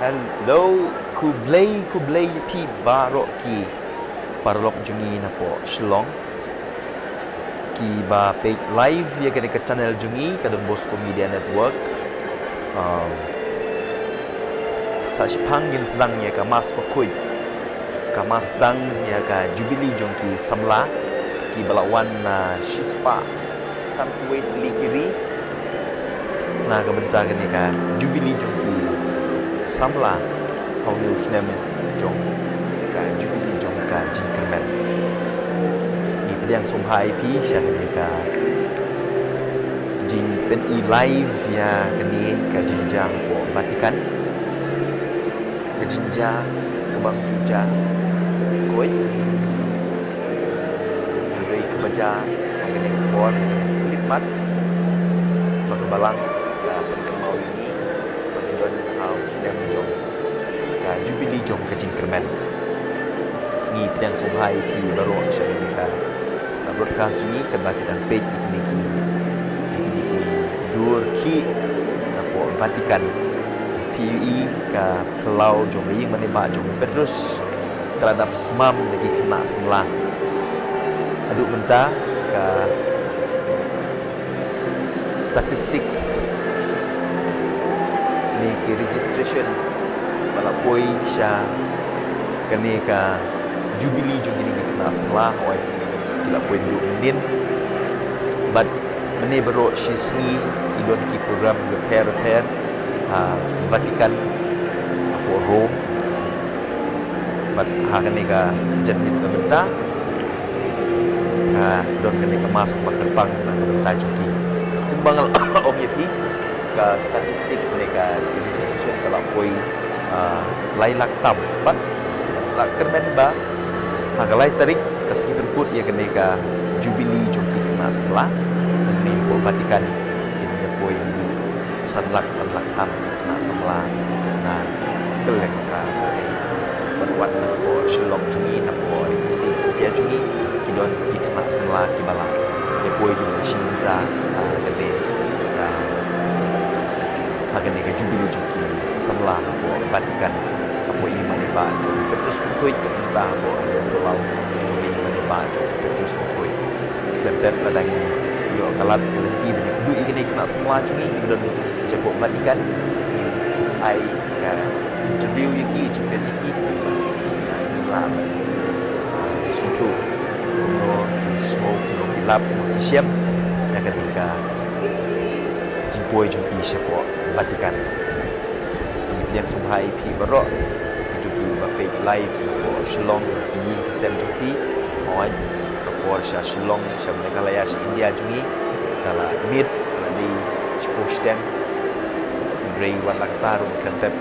Hello, kublay pi barok ki parlok jungi na po Shillong. Ki ba page live ya kene ke channel jungi kadang Bosco Media Network. Sa sipang gin sedang ya ka mas pakuy. Ka mas dang ya ka jubili jongki samla ki balawan na shispa sam kuwait likiri. Na ka bentar kene ka jubili jongki samla hau news nem jong ka jubili jong ka jinkermen ni pedang somhai pi shan ni ka jing pen i live ya kini ka jinjang po Vatikan ka jinjang ke bang juja koi dari ke baja kini por khidmat balang ka penkemau ini don hau sedang jong ka jubili jong ka jinkermen ni pedang somhai pi baru shan ni ka broadcast ini kedai dan page ini dur ki po Vatikan PUI ka Pulau Jombi menimba Jom Petrus terhadap semam lagi kena sebelah aduk mentah ka statistics ni ki registration balapoi sya kene ka jubili Jom gini kena sebelah oi tidak poin duk menin but mene bero shisni idon ki program repair Vatikan apa Rome but ha kene ka janmit benda ka don kene ka mas makapang na benda juki kumbangal om yepi ka statistik sene ka registration kala poi lailak tam but la kermen ba ha kalai tarik kasih penput ya kene ka jubili joki kena sebelah ni po Vatikan kini poi sanlak tam kena sebelah na keleng ka berwat na po Shillong jungi na po ni kasi dia jungi kidon di kena sebelah di bala ni poi di Shinta kene ka kene ka jubili joki sebelah po Vatikan apa ini mana ba Petrus pukui entah po pulau baju terus pokoi lempet ladang yo kalat kelenti banyak duit ini kena semua cungi dan cepok Vatikan ai ka interview yaki jipet yaki ni lam sutu no smoke no kilap no siam ya ketika jimpoi jumpi cepok Vatikan yang sumhai pi berok juki bape live po Shillong ni sem juki oi kapor sha Shillong sha Meghalaya sha India jungi kala mid kala di Shostem Rei wan laktar kentep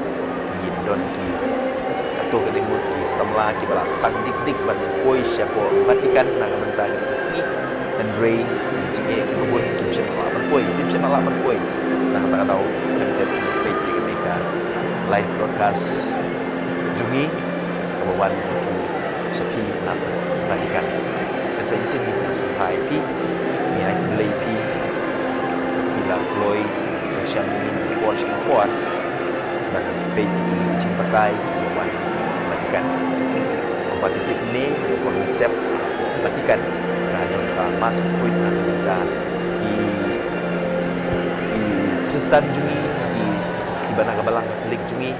ki don ki kato ke demut ki samla ki bala tang dik ban koi sha po Vatikan na mentang resmi dan Rei jinge ki bubun ki sha ma ban koi na kata tahu kentep page ki mereka live broadcast jungi kawan sepi nak Vatikan. Saya isi ni supaya pi, ni akan lepi bila kloi macam ni kuat dan pay itu pakai kawan Vatikan. Kompetitif ni kon step Vatikan dan mas point nak kita di Kristen jungi di bana kabalang Katolik jungi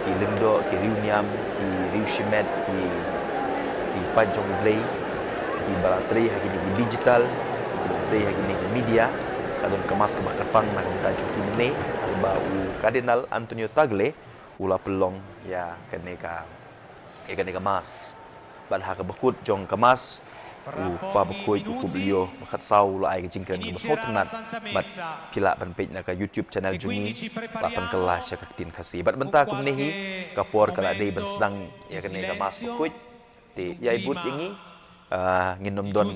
di Lindo, di Riuniam, di Riushimet, di Panjang Blay, di Balatri hari ini digital, di Balatri hari ini media, kadang kemas ke Bakapang nak minta cuti mene, alba Kardinal Antonio Tagle, ula pelong ya keneka mas, balha ke bekut jong kemas, pa bekut uku beliau makat sau la ai jingkan ke besot tenat, bat pila ban page nak YouTube channel jungi, lapan kelas ya ketin kasih, bat bentar ke menehi, kapor kala day ban sedang ya keneka mas bekut. Ya ibu ini nginom don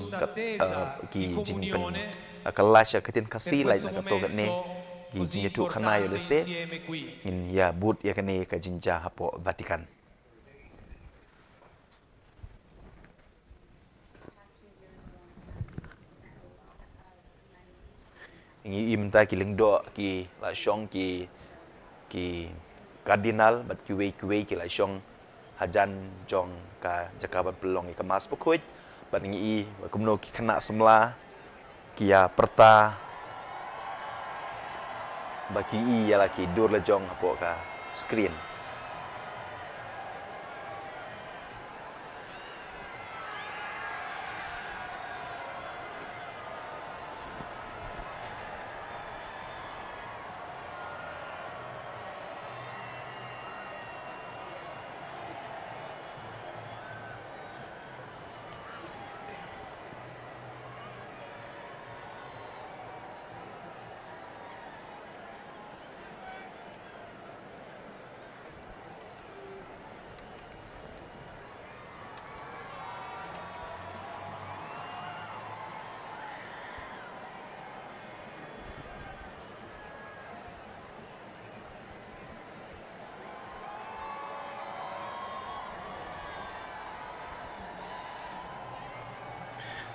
ki jingpen kelas ya ketin kasih lain nak to gatne ki jingetu khana yo lese in ya but ya kene ka jinja hapo Vatikan ini imta ki lengdo ki la shong ki kardinal bat kuwe kila syong hajan jong ka jakaban pelong ka mas pokoj bat ngi kumno ki kena semla kia perta baki ya laki dur le jong apo ka screen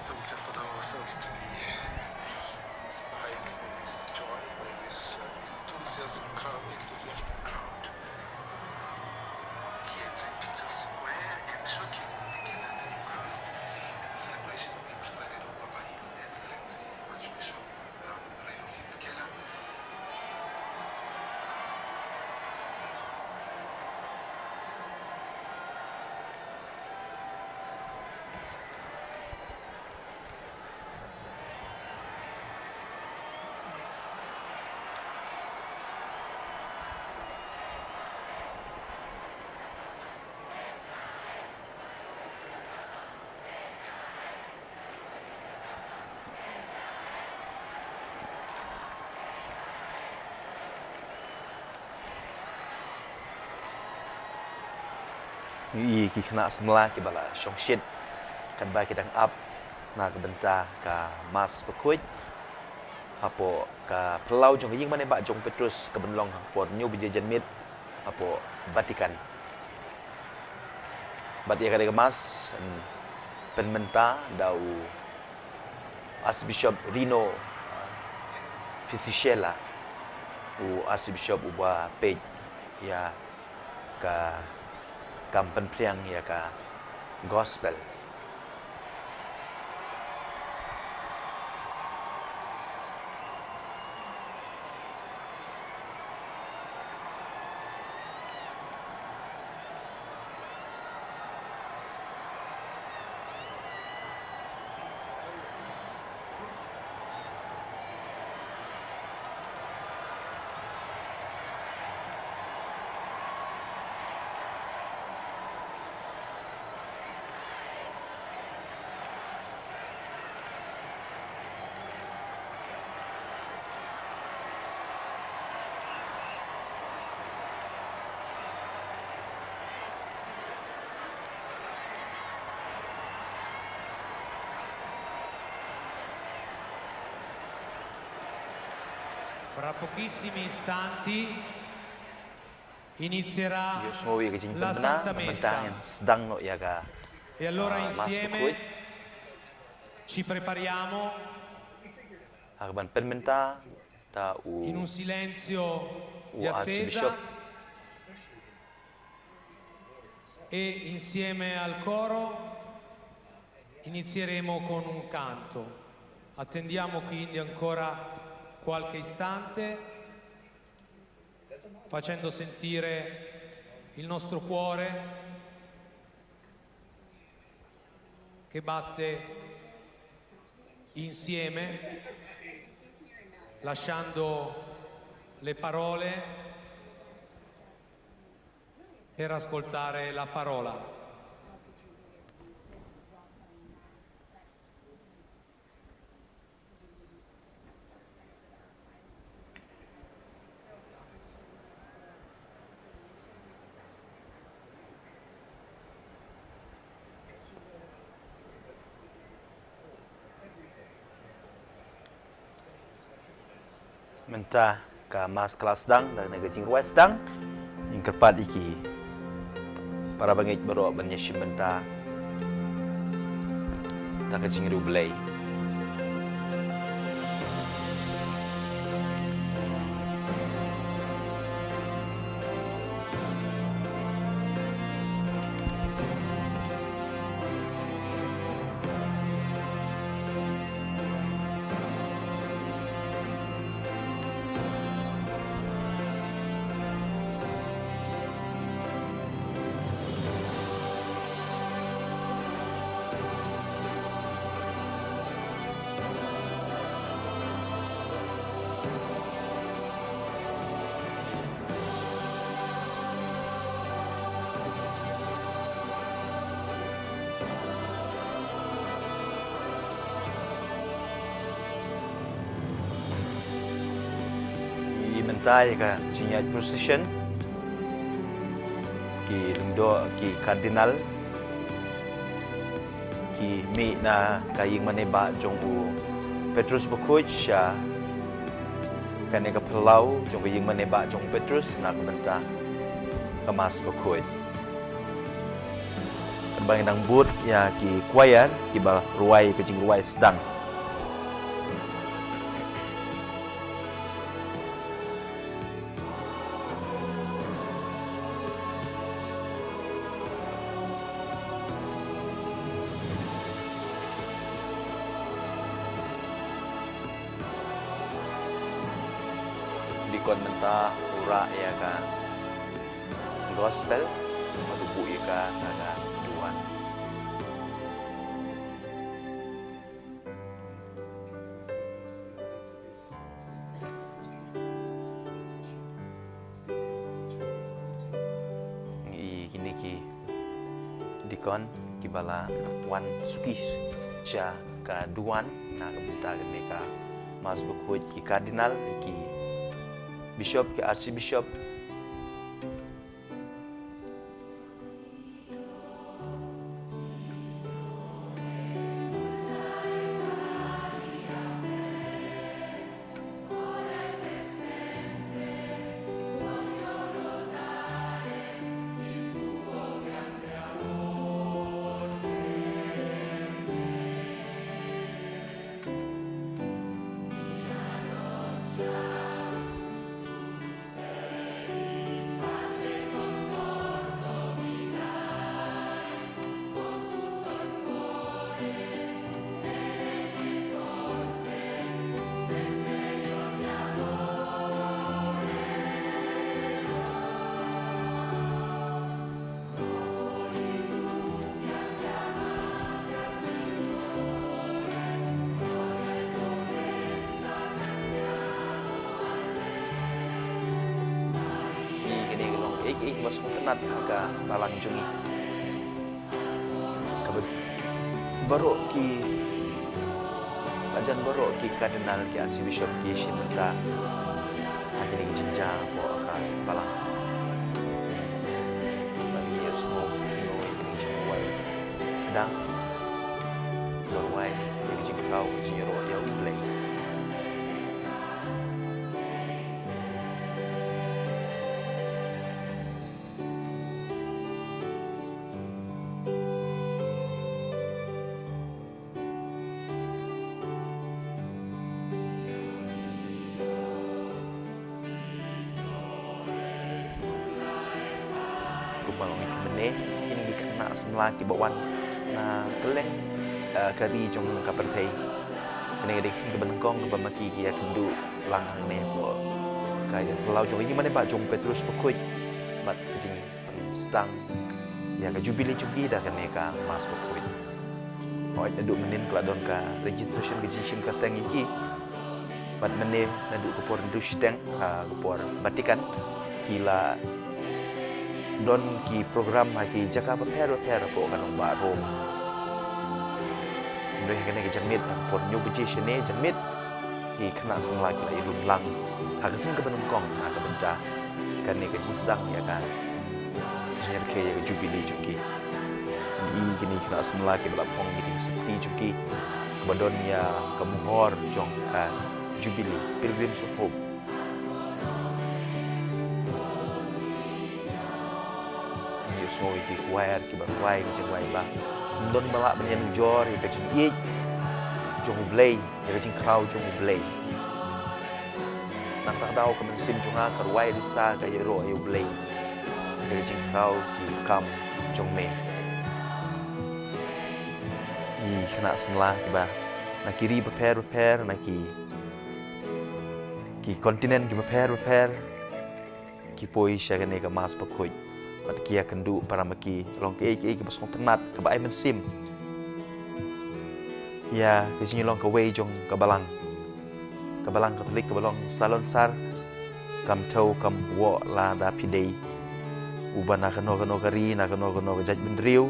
So we just allow ourselves to be inspired by this joy, by this enthusiastic crowd here at St. Peter's Square, and shortly we'll begin the Eucharist, and the celebration will be presided over by His Excellency Archbishop Reno Fisichella. ngi ki kena semla ki bala syong shit kan ba ki dang up na ka benta ka mas pokoj apo ka pelau jong ying mane ba jong Petrus ka benlong por nyu bijajan mit apo Vatikan bat ya ka mas penmenta dau Archbishop Reno Fisichella u Archbishop uba page ya ka kampen priang ya ka gospel Fra pochissimi istanti inizierà la Santa Messa sedang no ya ka e allora insieme ci prepariamo Harapan penmenta ta in un silenzio di Archbishop attesa e insieme al coro inizieremo con un canto. Attendiamo quindi ancora qualche istante, facendo sentire il nostro cuore che batte insieme, lasciando le parole per ascoltare la parola. mentah ka mas kelas dang dan negeri west dang yang kepat iki para bangit baru banyak mentah tak kecing rublay mentai ka jinya procession ki lungdo ki cardinal ki mi na kaying maneba jong u Petrus Bukuj sya kane ka pelau jong kaying maneba jong Petrus na kabenta kemas Bukuj bang nang but ya ki choir ki ba ruai ke jing ruai sedang di kon menta ura ya ka gospel madubu ika na duan ini ki dikon kibala wan suki sya ka duan na ka benta ka mas Bukuj ki cardinal ki bishop ki archbishop mas kenat aga balang jungi kabut baru ki ajan baru ki cardinal ki archbishop ki shinta ada lagi jenjang po ka balang bagi semua ini jawai sedang berwai jadi jengkau jiro ya blek ini kena senla ki bawan na keleng kari jong ka perthai kene dik sing ke bengkong ke bamaki ki ya kendu langang ne po kaya pulau jong ini mana ba jong Petrus Bukuj mat jing stang ya ka jubili jugi dah kene ka mas Bukuj oi adu menin kladon ka registration ke jishim ka tang iki mat menin nadu ko por dusteng ka por Vatikan kila don ki program ki jaka prepare po kanong barom doi kene ke jamit por new position ne jamit ki kena semla ki lai lun lang hagasin ke benungkong ka benta kane ke sedang ya kan jenyer ke ya jubili juki i kini kena semla ki belapong gitu seperti juki kebadon ya kemuhor jong ka jubili pilgrims of hope semua iki choir ki barwai ki jeng wai ba don balak benyan jor ki jeng i jong blay ki jeng crowd jong blay nak tak tahu kemensim jonga karwai risa ka yero ayu blay ki jeng crowd ki kam jong me ni kena semla ki ba nak kiri prepare nak ki kontinen ki prepare ki poi syagane ka mas Bukuj mat kia kendu para maki long ke besong tenat ke bai mensim ya ke sini long ke wei jong ke balang Katolik ke balong salon sar kam tau kam wo la da pidei uban na kano kari na kano jaj bendriu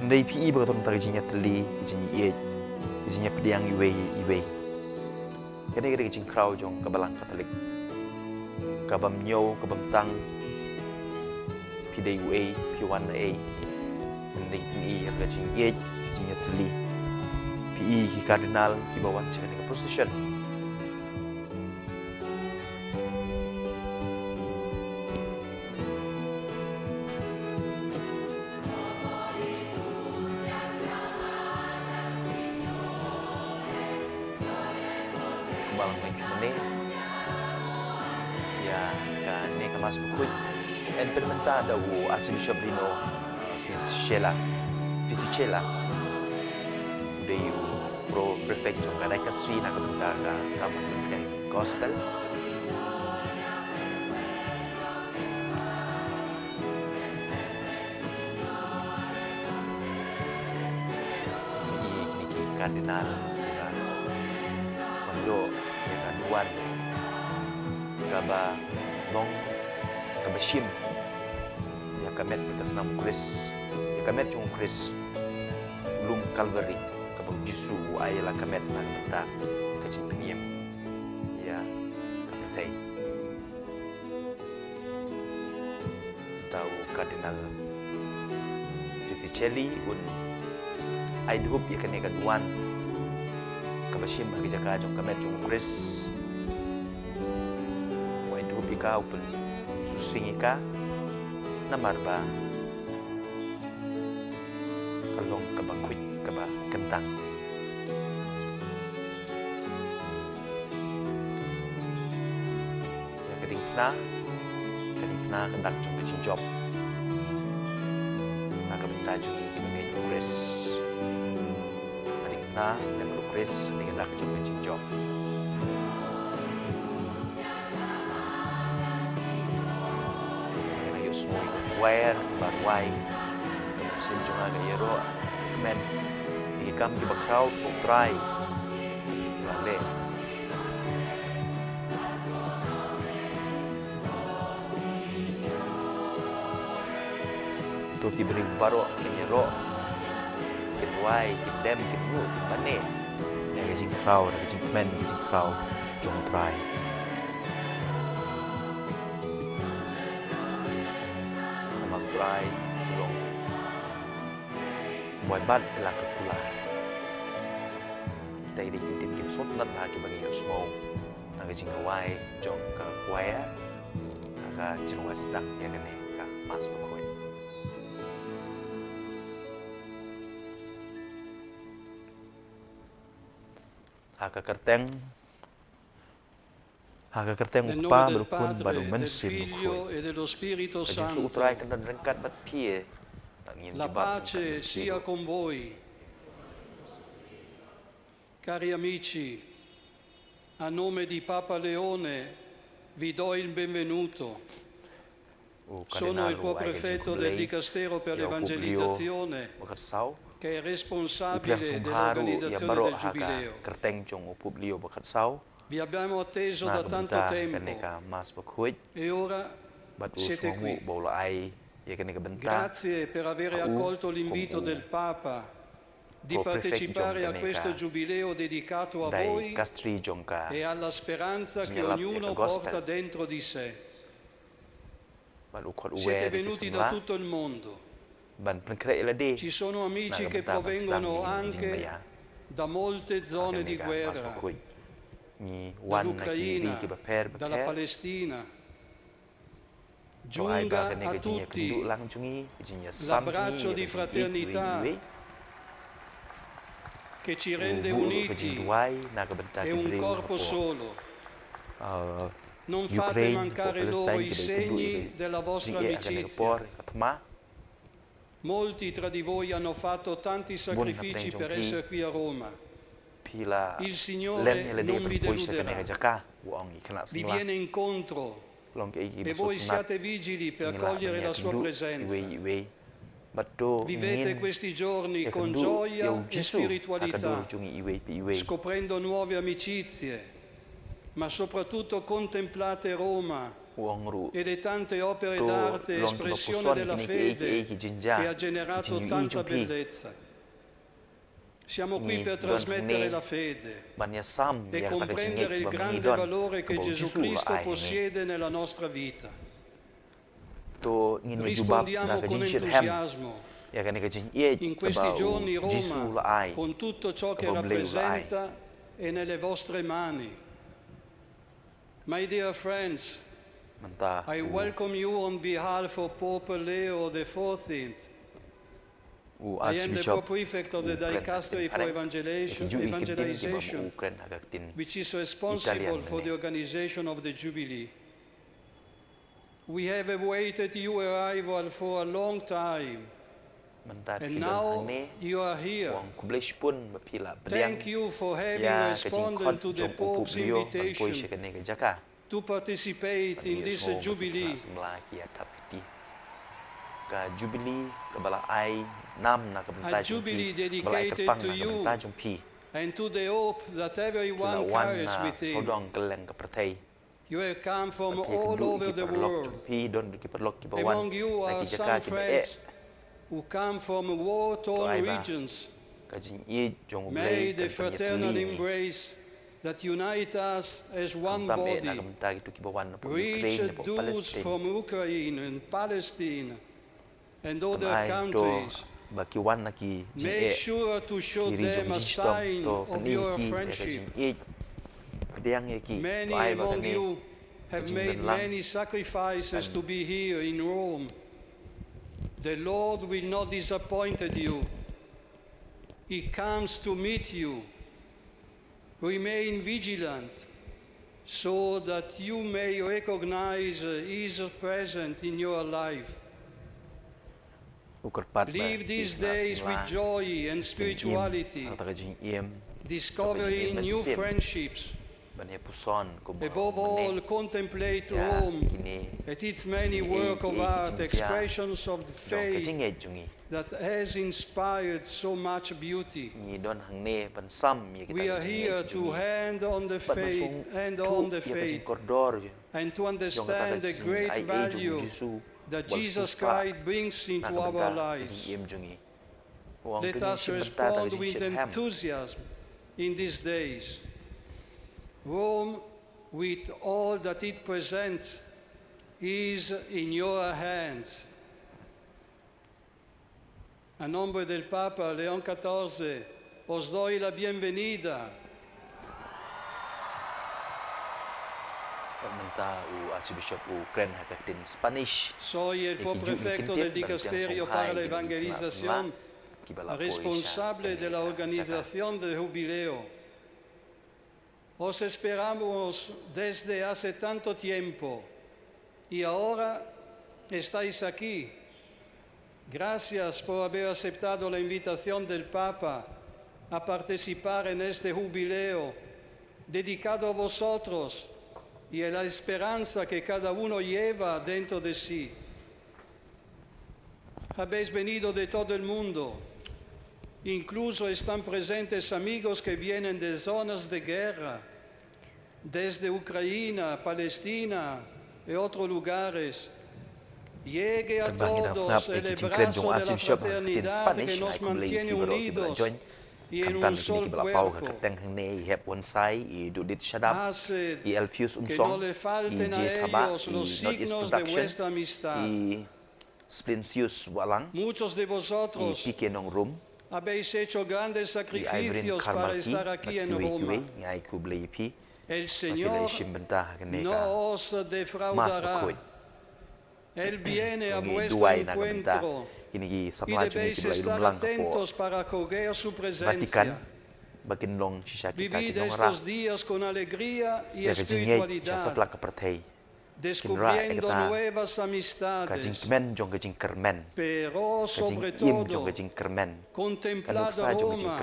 ndai pi ba ton tari jinya teli jinya jinya pediang iwe kene jing crowd jong ke balang Katolik kabam nyo kabam tang PDUA P1A mending ini harga jingit jingit tuli PE ki kardinal ki bawah sekarang position kembang menit ya kan ni kemas buku en permenta da wo Archbishop Dino Fisichella udah yu pro prefect jong kadai kasri nak benda ka kamu kai gospel ini kardinal kondo dengan duan kaba long kabashim ya kamet berkesenam Chris ya kamet jong Chris belum Calvary kabang Yesu ayala kamet nan benda kecil peniem ya kapai tahu kardinal Fisichella un aidhup ya kaneka duan kabashim bagi jaka jong kamet jong Chris aidhup ikaw pun susing ika namar ba kalong kabakwit kaba kentang ya kading na kendak jong kecil job nak benda jong ini Chris kading na dan Chris dengan dak jong kecil job where barwai senjung aga yero men ikam di bakrau putrai lale tu tibring baro yero kitwai kitdem kitmu kitmane ya gajing krau gajing men gajing krau jong trai try long buat bad kelak pula dari di tim sot nan lagi bagi semua naga jingawai jong ka kuaya naga jingawai sedang ya kene ka mas bakoi haka kerteng upa berpun baru mensim bukoi kajing suutrai kena rengkat batie la pace sia con voi cari amici a nome di Papa Leone vi do il benvenuto sono il co-prefetto del Dicastero per l'Evangelizzazione che è responsabile dell'organizzazione del Giubileo. Vi abbiamo atteso da tanto tempo e ora siete qui. Grazie per aver accolto l'invito del Papa di partecipare a questo Giubileo dedicato a voi e alla speranza che ognuno porta dentro di sé. Siete venuti da tutto il mondo. Ci sono amici che provengono anche da molte zone di guerra, dall'Ucraina, dalla Palestina. Giunga a tutti l'abbraccio di fraternità che ci rende uniti e un corpo solo. Non fate mancare loro i segni della vostra amicizia. Molti tra di voi hanno fatto tanti sacrifici per essere qui a Roma. Il Signore non vi deluderà, vi viene incontro e voi siate vigili per cogliere la sua presenza. Vivete questi giorni con gioia e spiritualità, scoprendo nuove amicizie, ma soprattutto contemplate Roma e le tante opere d'arte, espressione della fede che ha generato tanta bellezza. Siamo qui Ni per don trasmettere hne la fede ban ya sam e ya ta ka jing comprendere ek il ba ni grande don valore che ka Gesù Gisu la Cristo ai ni possiede nella nostra vita. to ngin na jubab na Rispondiamo ka con jing shit hem entusiasmo. ya ka ni ka jing ye In ka questi ba giorni Gisu Roma, la ai con tutto ciò che ka ba bleu la ai rappresenta, è nelle vostre mani. My dear friends, man ta I welcome you on behalf of Pope Leo XIV. I am the Prefect of the Dicastery for Evangelization, which is responsible for the organization of the Jubilee. We have awaited your arrival for a long time, and now you are here. Thank you for having responded to the Pope's invitation to participate in this Jubilee. A Jubilee dedicated to you and to the hope that everyone carries within. You have come from all over the world. Among you are some friends who come from war-torn regions. May the fraternal embrace that unites us as one body reach those from Ukraine and Palestine and other countries. Make sure to show them a sign of your friendship. Many among you have made many sacrifices to be here in Rome. The Lord will not disappoint you. He comes to meet you. Remain vigilant so that you may recognize His presence in your life. Live these days with joy and spirituality, discovering new friendships. Above all, contemplate Rome at its many works of art, expressions of the faith that has inspired so much beauty. We are here to hand on the faith, and to understand the great value that Jesus Christ brings into our lives. Let us respond with enthusiasm in these days. Rome, with all that it presents, is in your hands. A nombre del Papa León XIV, os doy la bienvenida. Soy el prefecto del Dicasterio para la Evangelización, responsable de la organización del jubileo. Os esperamos desde hace tanto tiempo y ahora estáis aquí. Gracias por haber aceptado la invitación del Papa a participar en este jubileo dedicado a vosotros y a la esperanza que cada uno lleva dentro de sí. Habéis venido de todo el mundo. Incluso están presentes amigos que vienen de zonas de guerra, desde Ucrania, Palestina y otros lugares. Llegue a todos el abrazo de la fraternidad que nos mantiene unidos y en un solo cuerpo. Hace que no le falten a ellos los signos de vuestra amistad. Muchos de vosotros habéis hecho grandes sacrificios para estar aquí en Roma. El Señor no os defraudará. Él viene a vuestro encuentro y debéis estar atentos para acoger su presencia. Vivid estos días con alegría y espiritualidad, descubriendo nuevas amistades, pero sobre todo contemplad Roma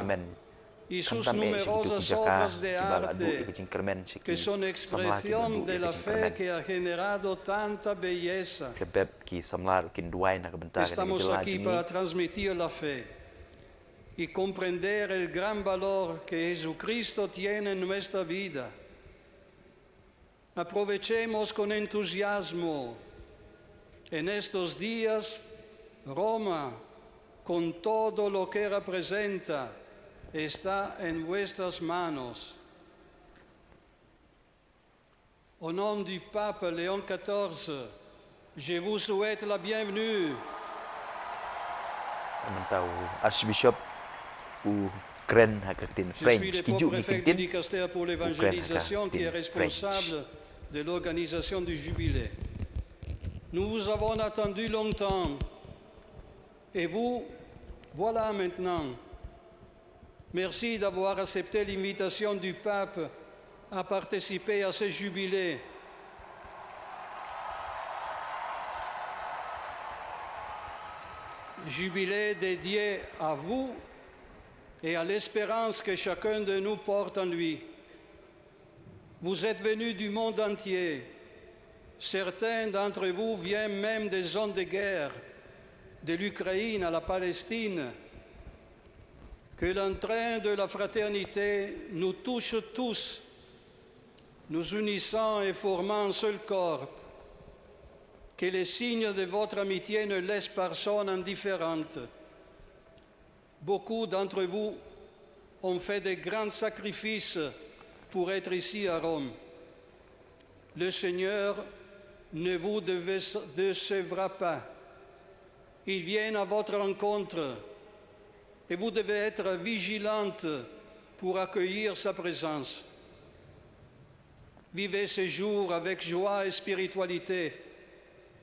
y sus numerosas obras de arte que son expresión de la fe que ha generado tanta belleza. Estamos aquí para transmitir la fe y comprender el gran valor que Jesucristo tiene en nuestra vida. Aprovechemos con entusiasmo en estos días Roma con todo lo que representa está en vuestras manos. Au nom du pape Léon XIV, je vous souhaite la bienvenue. Mentau Archbishop u Kren hakatin Je suis French le kijuk préfet du gikintin dicastère pour l'évangélisation qui est responsable de l'organisation du jubilé. Nous vous avons attendu longtemps et vous voilà maintenant. Merci d'avoir accepté l'invitation du pape à participer à ce jubilé. Jubilé dédié à vous et à l'espérance que chacun de nous porte en lui. Vous êtes venus du monde entier. Certains d'entre vous viennent même des zones de guerre, de l'Ukraine à la Palestine. Que l'entrain de la fraternité nous touche tous, nous unissant et formant un seul corps. Que les signes de votre amitié ne laissent personne indifférente. Beaucoup d'entre vous ont fait de grands sacrifices pour être ici à Rome. Le Seigneur ne vous décevra pas. Il vient à votre rencontre et vous devez être vigilante pour accueillir sa présence. Vivez ces jours avec joie et spiritualité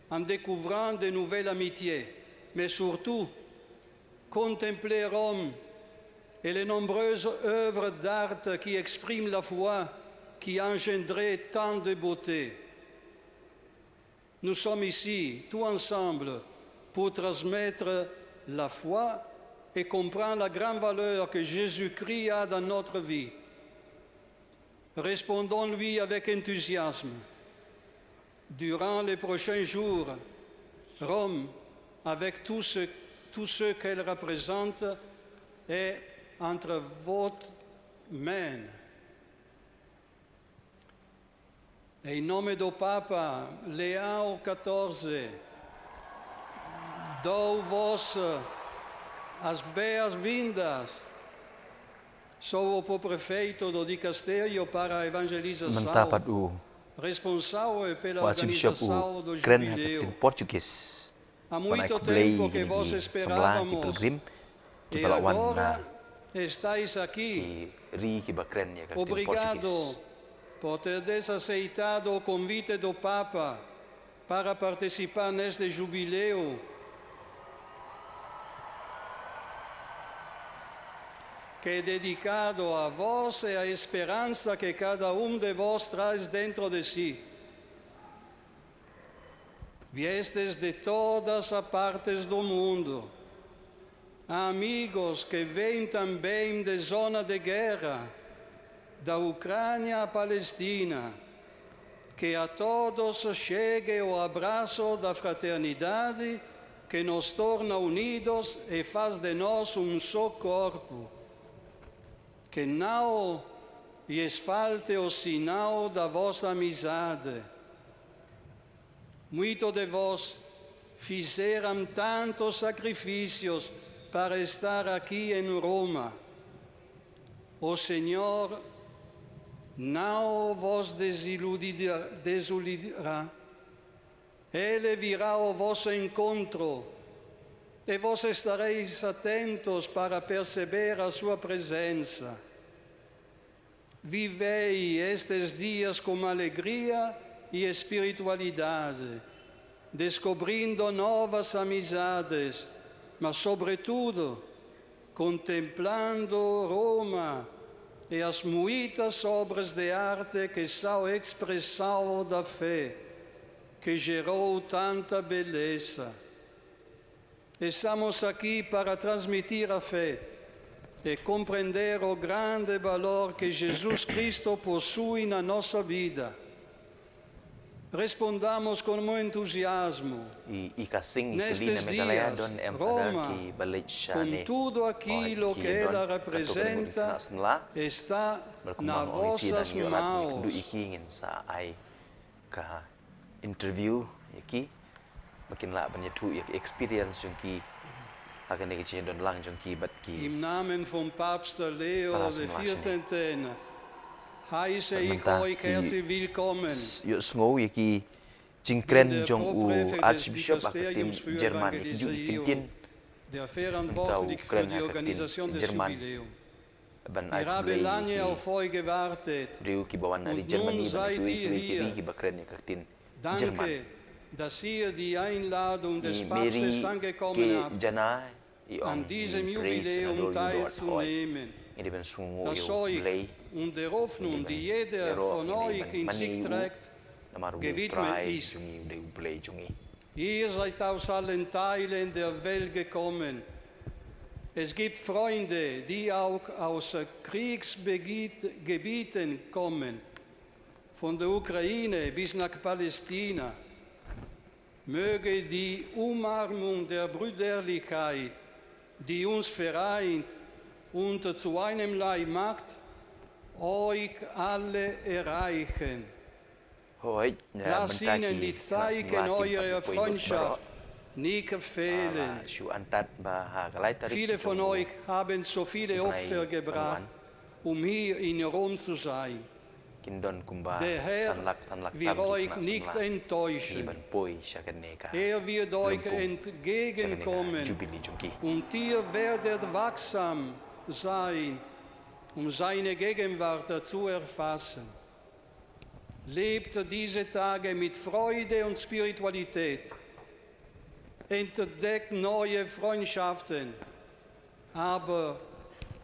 en découvrant de nouvelles amitiés, mais surtout, contemplez Rome et les nombreuses œuvres d'art qui expriment la foi qui a engendré tant de beauté. Nous sommes ici, tous ensemble, pour transmettre la foi et comprendre la grande valeur que Jésus-Christ a dans notre vie. Répondons-lui avec enthousiasme. Durant les prochains jours, Rome, avec tout ce qu'elle représente, est entre votre main. Em nome do Papa Leão XIV, dou-vos as boas-vindas. Sou o prefeito do dicastério para a evangelização, Mendapat u responsável pela o Archbishop organização do u Kren jubileu. hakatin Portugis. Há Panay muito kublay tempo que gini vos gi semla ki esperávamos pilgrim ki e Palawan na agora estáis aqui. ki ri ki ba Kren ya hakatin Obrigado Portugis. por teres aceitado o convite do Papa para participar neste jubileu. Que é dedicado a vós e à esperança que cada de vós traz dentro de si. Viestes de todas as partes do mundo. Há amigos que vêm também de zona de guerra, da Ucrânia à Palestina. Que a todos chegue o abraço da fraternidade que nos torna unidos e faz de nós um só corpo. Que não lhes falte o sinal da vossa amizade. Muitos de vós fizeram tantos sacrifícios para estar aqui em Roma. O Senhor não vos desiludirá. Ele virá ao vosso encontro e vós estareis atentos para perceber a sua presença. Vivei estes dias com alegria e espiritualidade, descobrindo novas amizades, mas, sobretudo, contemplando Roma e as muitas obras de arte que são expressão da fé, que gerou tanta beleza. Estamos aqui para transmitir a fé e compreender o grande valor que Jesus Cristo possui na nossa vida. Respondamos com entusiasmo. I kasing Nestes kelina megalaya dias, don em Roma, ki balik siya com ni tudo aquilo que ela representa, está nas vossas du mãos. ikingin sa ai ka interview yaki makin la banyak tu experience yung ki akan dikecil don lang jong ki bat ki Im Namen von Papst Leo Para XIV heiße ich Menta euch herzlich willkommen yo sngo ye ki jingkren jong u archbishop akatim Jerman ki ju itintin der verantwortlich für die Organisation des Jubiläums. ban Ich habe lange auf euch gewartet. riu ki bawan dari Und Jerman nun ni seid ban ihr tu hier. ki bakren ye kaktin Jerman Danke, dass ihr die Einladung des ni Papstes meri angekommen ke habt, jana i an ong diesem ni praise na Jubiläum do Lord hoi teilzunehmen. ini ben sungu Das yo euch play und der Hoffnung, die jeder von euch in sich trägt, namaru gewidmet try ist. jungi de play jungi Ihr seid aus allen Teilen der Welt gekommen. Es gibt Freunde, die auch aus Kriegsgebieten kommen, von der Ukraine bis nach Palästina. Möge die Umarmung der Brüderlichkeit, die uns vereint und zu einem Leib macht, euch alle erreichen. hoi Lasst ihnen die Zeichen eurer Freundschaft nicht fehlen. shu antat ba ha kalai tarik Viele von euch haben so viele Opfer gebracht, um hier in Rom zu sein. kindon kumba Der Herr sanlak wird euch nicht enttäuschen. iban poi shakaneka Er wird euch entgegenkommen jubili jungi und ihr werdet wachsam sein, um seine Gegenwart zu erfassen. Lebt diese Tage mit Freude und Spiritualität. Entdeckt neue Freundschaften, aber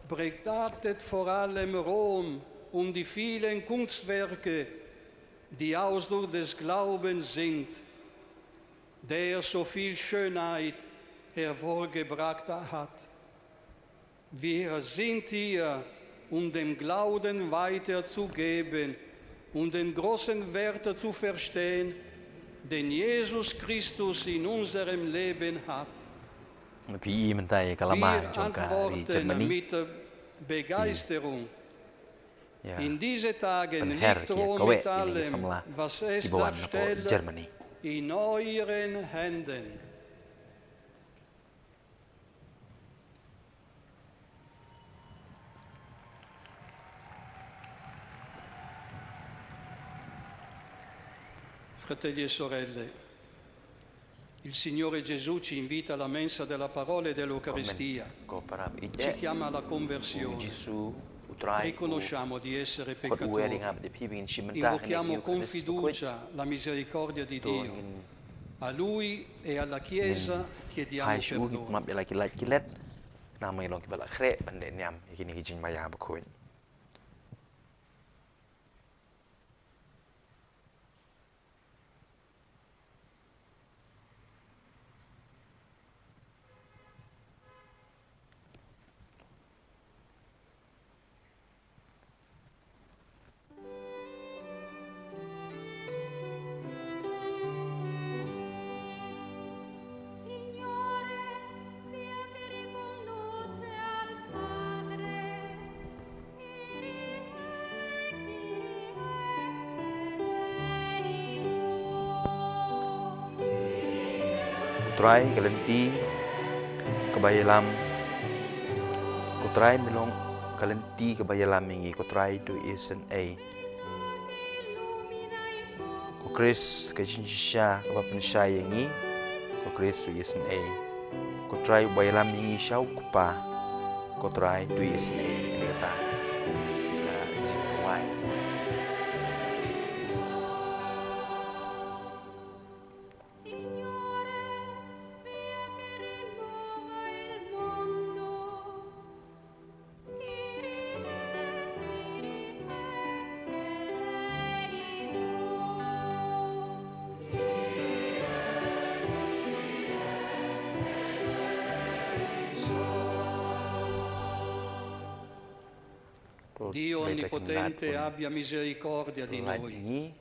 betrachtet vor allem Rom und die vielen Kunstwerke, die Ausdruck des Glaubens sind, der so viel Schönheit hervorgebracht hat. Wir sind hier, um den Glauben weiterzugeben und den großen Wert zu verstehen, den Jesus Christus in unserem Leben hat. pi mentai kalama Wir jongka ri antworten Germany mit Begeisterung. ya In diesen Tagen Ein Herr, liegt die Rom Kowe, mit die allem, Samla, was es die Bauern darstellt, Germany in euren Händen. Fratelli e sorelle, il Signore Gesù ci invita alla mensa della parola e dell'Eucaristia, ko para ci ije chiama alla conversione. jisu utrai Riconosciamo di essere kot ueri peccatori, ngab de pi bin shimenta invochiamo con fiducia la misericordia di Dio. A Lui e alla Chiesa chiediamo hai shu perdono. map la kilat kilet na mai long kibala khre bande nyam ikini kijing maya bakoi Signore, via che riconduce al Padre, Kyrie, Kyrie, eleison. utrai kalenti kebayalam kutrai melong kalenti kebayalam mingi kutrai tu isen a Illumina il popolo, ko Chris kajinjisha kapapan siya yangi ko Chris tu isen a kutrai bayalam mingi siya kupa kutrai tu isen a ini kata why Signore, via che rinnova il mondo. Kyrie, Kyrie, eleison. Dio Onnipotente abbia misericordia di noi, ini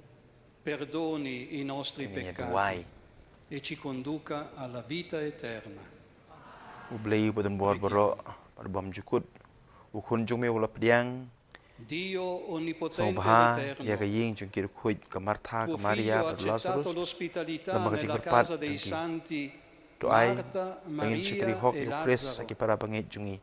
perdoni i nostri ini peccati why e ci conduca alla vita eterna. ublei badan bor boro bam jukut ukun jung me wala pediang Dio so Onnipotente bha ed ya Eterno, kaying jung kir khuj kamartha tuo kamaria Figlio ha accettato Lazarus l'ospitalità Lamang nella kajing casa berpat, dei Jungki. santi doai Marta, pangin siya Maria hok e yung Chris Lazzaro. aki para pangit jungi.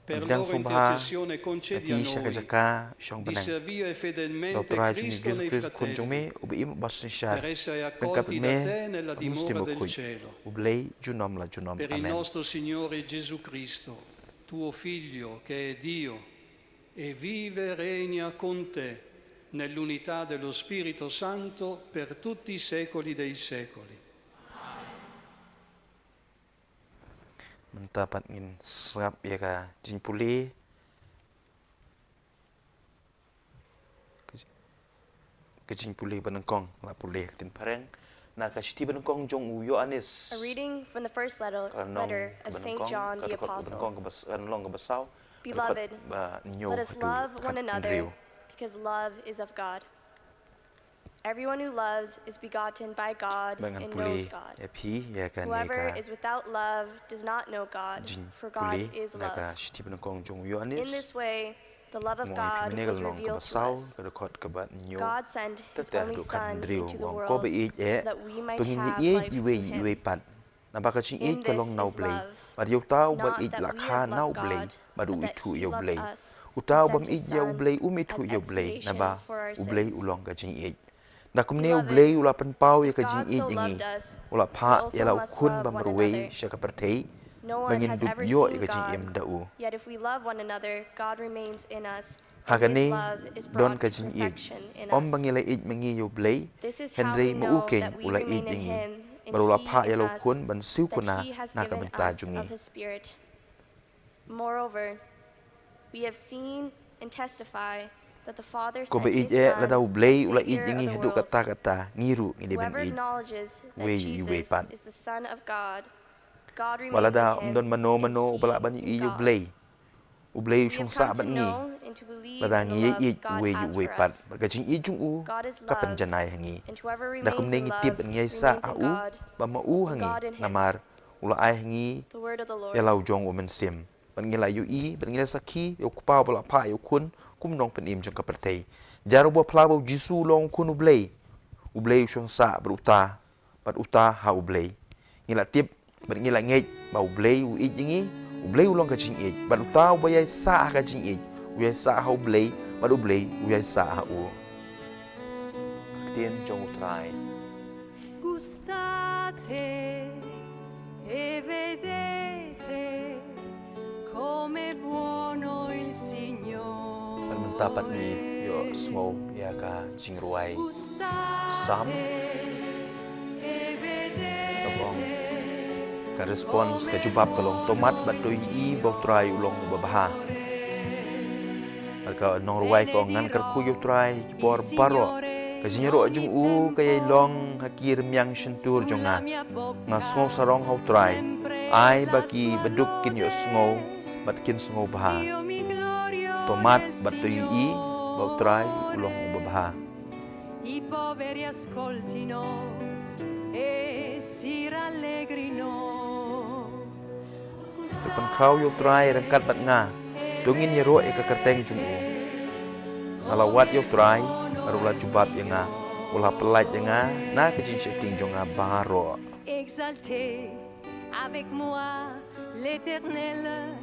Per Pagdang loro song baha, intercessione concedi a nati siya noi kajaka siyang di banang. servire fedelmente Doktora jungi Cristo Jesus nei Chris kun jung fratelli, me ubi im basin siya. per essere Pagkat accolti da me te nella dimora del cielo. ublay junom la junom. Per il Amen. nostro Signore Gesù Cristo, tuo Figlio, che è Dio, e vive e regna con te nell'unità dello Spirito Santo per tutti i secoli dei secoli. Mentapat ngin sengap ya ka jin puli. Kejing puli benengkong la puli tin pareng. Na kasiti benengkong jong u Yohanes. A reading from the first letter of St. John the Apostle. Beloved, let us love one another because love is of God. Everyone who loves is begotten by God and knows God. Whoever is without love does not know God, for God is love. In this way, the love of God was revealed to us. God sent His only Son into the world so that we might have life through Him. In this is love, not that we have loved God, but that He loved us and sent His Son as expiation for our sins. Nakumne ublay ula penpau ya kajing ingi ula pa ya lau kun bamruwe syaka pertei bangin duk yo ya kajing im dau Yet if we love one another, God remains in us. hagani don kajing om bangilai ij mangi yo blay Henry muukeng ula ij ingi barula pa ya lau kun ban siu kuna naka benta jungi. Moreover, we have seen and testify that the Father ko sent be His ije Son la dau as blay ula ij Savior of ingi the hedu world. kata ngiru ngi ben Whoever ij acknowledges that we we Jesus pan is the Son of God, God remains walada in Him, don mano and He bala ban in i yo God. blay ublay We shong have sa come to ban ngi know and to believe bada in the ngi love ij God we has we for pan us. kajing i jung u God is kapan love, janai hangi and whoever da kum remains ne in ngi love tip ngi sa remains in au God, ba ma u and hangi God in Him. namar ula ai hangi The word of the Lord. ya lau jong umen sim ban ngi la yu i ban ngi la sakhi yo kupa bala pa yo kun kum nong pen im jong kapertei jaru bo plabo jisu long kun ublay shong sa beruta bat uta ha ublay ngi la tip ban ngi la ngej ba ublay u i jingi ublay ulong ka jing i bat uta u bayai sa ka jing i u yai sa ha ublay bat ublay u yai sa ha u tien jong utrai Gustate e vedete come buono il Signore. ban mentapat ni yo smo ya ka jing ruai sam E vedete tabong ka respons ka jubab kalong tomat batoi i bo trai ulong babaha ka nong ruai ko ngan kar ku yo trai ki por paro ka jinyero jung u kay long hakir myang shentur jonga nga sngo sarong hau trai ai baki beduk kin yo sngo bat kin sngo baha io mi glorio tomat nel batoi i bo trai ulong babaha I poveri ascoltino e si rallegrino. Depan kau yo trai rangkat bat nga dongin yero e ka kerteng jung u alawat yo trai arula jubab yang nga ula pelat yang nga na kejing sheting jonga baro Exaltez avec moi l'Éternel.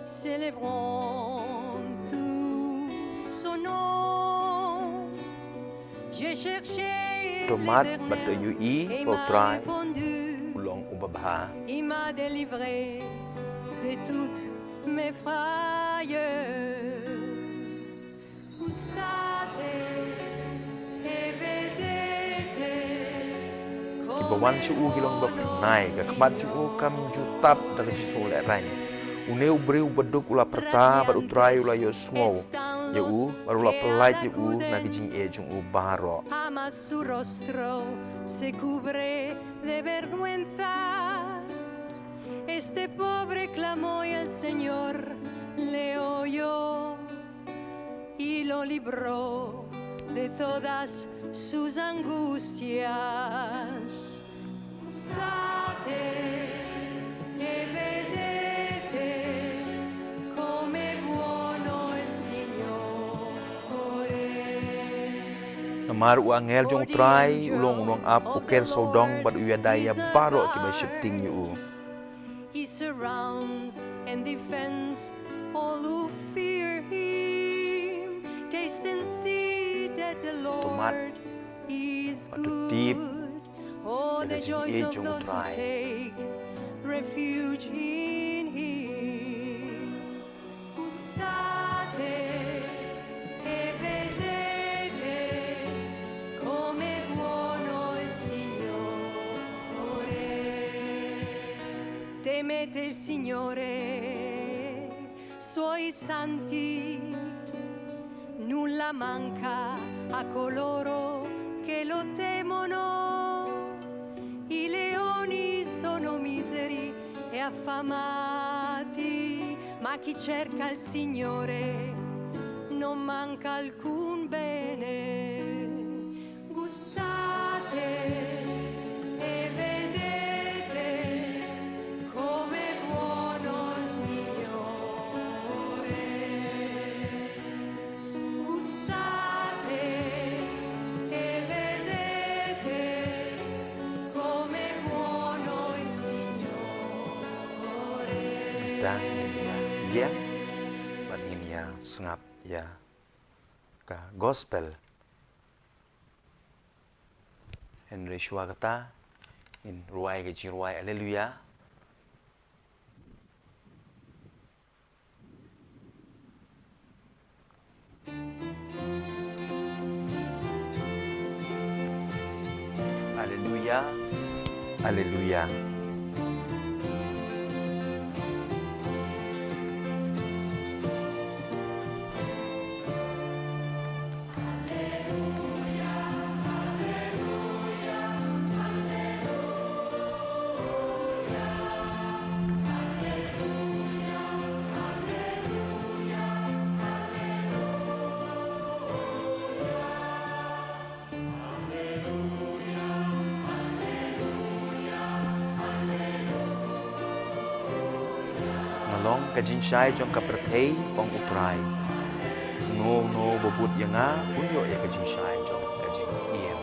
Célébrons tout son nom. J'ai cherché tomat l'Éternel batoi yu i et bo m'a trai répondu. ulong ubabaha Il m'a délivré de toutes mes frayeurs. Gustate e vedete kibawan chu u gilong bab nai ka kbat chu u kam jutap da jisu le rang uneu breu beduk ula perta bat utrai ula yo sngo ya u barula pelat ya u na kejing e jung u baro ama su rostro se cubre de vergüenza. Este pobre clamó y el Señor le oyó y lo libró de todas sus angustias. Gustate e vedete come buono il Signore. Amar uangel jong try ulong ap uker sodong bad uyadaya baro kibay shifting yu. He surrounds and defends all who fear him. Taste and see that the Lord is good. Oh, the joys of those who take refuge in him. Gustate e vedete come buono il Signore. Temete il Signore, suoi santi, nulla manca a coloro che lo temono. I leoni sono miseri e affamati, ma chi cerca il Signore non manca alcun bene. Gustate e vedete come buono il Signore. Gustate e vedete come buono il Signore. Dan ya, ban ya sengap ya ka gospel. Henry Shua kata in ruai ke ruai haleluya. Haleluya. Haleluya. Long kajin syai jong kapertei ong utrai. No bobut yanga unyo ya kajin syai jong kajin iem.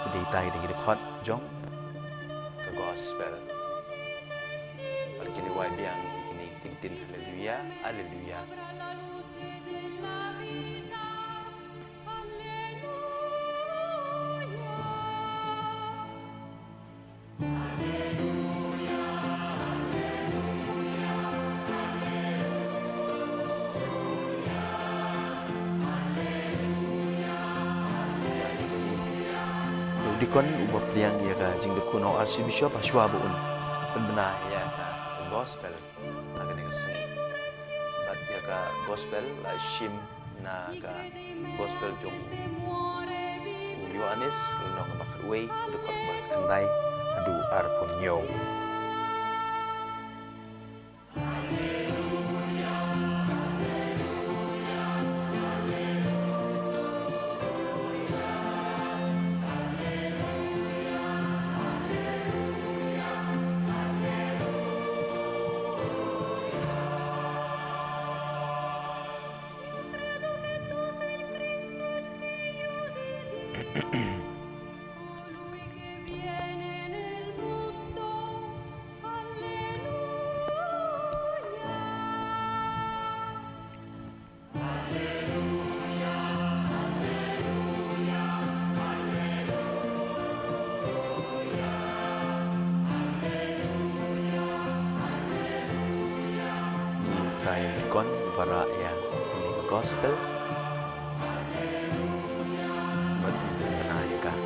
Kudai tai de dekot jong ke gospel. Pergi wai biang ini tintin haleluya haleluya. Dikon ubah peliang ya ka jingga kuno archbishop Ashwa buun benar ya ka gospel agak dengan seni bat ya ka gospel la shim na ka gospel jong Yohanes kalau nak bakar way dekat berkandai adu arpun yo. Kon para ya ini gospel bagi menaika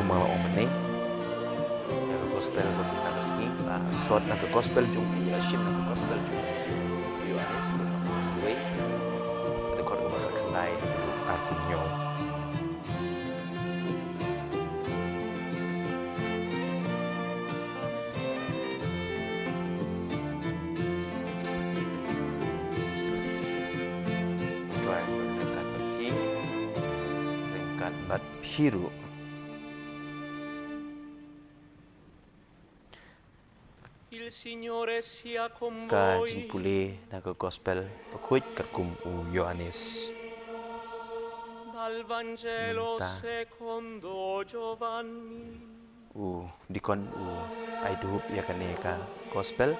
kumala omene ya gospel bagi nasi sot na gospel jung ya shim na gospel jung Yohanes we rekod berkenai artinya bat biru. Ka jimpuli na ka gospel pakuit kerkum u Yohanes. Dal Vangelo secondo Giovanni. Dikon ai duhup ya kaneka gospel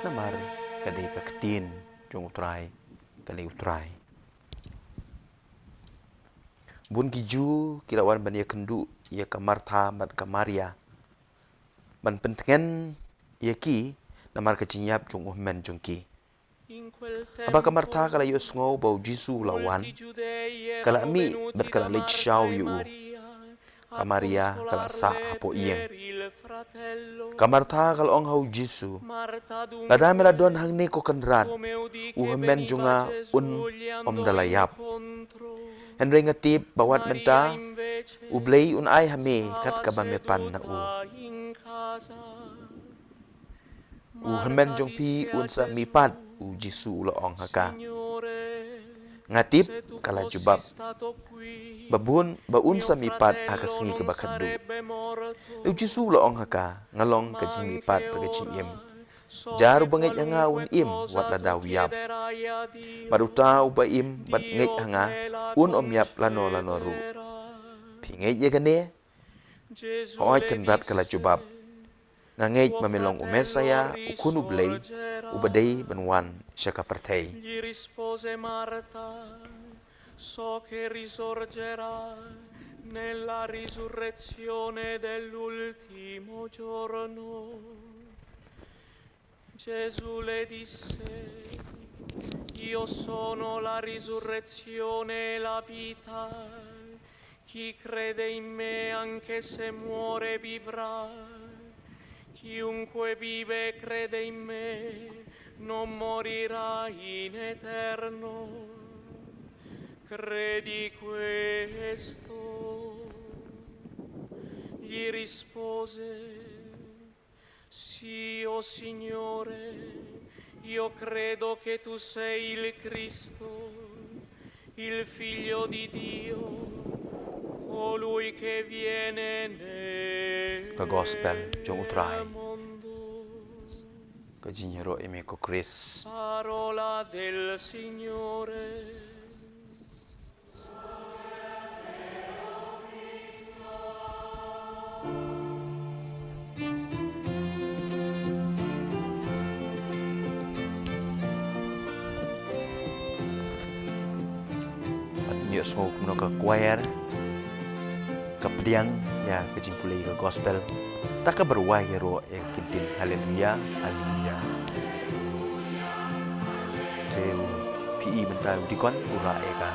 namar kadeka ketin jong utrai kali utrai. Bun kiju kirawan ban ya kendu ya ka Martha mat ka Maria. Ban pentengen ya ki namar ka cinyap jong men jong ki. Aba ka Martha kala yo sngo bau Jisu lawan. Kala mi bat kala lech shau yu. Ka Maria kala sa apo iyeng. Ka Martha kala ong hau Jisu. Lada mela don hang ne ko kanran. Men junga om dalayap. Henry ngatip bawat menta ublei ai hame kat kabamepan na men jong pi sa mipat Jisu la ong haka. Ngatip kala jubab. Babun baun sa mipat haka singi kabakadu. Jisu la ong haka ngalong ka jing mipat pagacing im. Jaru bangit nga im wat la daw yap. Maruta uba im bat ngit hanga om yap lano ru. Pingit ya gane. Hoy kenrat kala jubab. Ngangit mamelong umesaya ukun ublay ubaday banwan siya kapartay. Gli rispose Marta, so che risorgerà nella risurrezione dell'ultimo giorno. Gesù le disse, io sono la risurrezione e la vita. Chi crede in me, anche se muore, vivrà. Chiunque vive e crede in me non morirà in eterno. Credi questo? Gli rispose, sì, o Signore, io credo che tu sei il Cristo, il Figlio di Dio, colui che viene nel Gospel jong utrai. Kajinyero emeko Chris. Parola del Signore. Nyok smo kuno ka choir. Kapediang ya kejimpulai ke gospel tak ke berwai ya ro yang kintin haleluya haleluya teu pi bentar dikon ura eka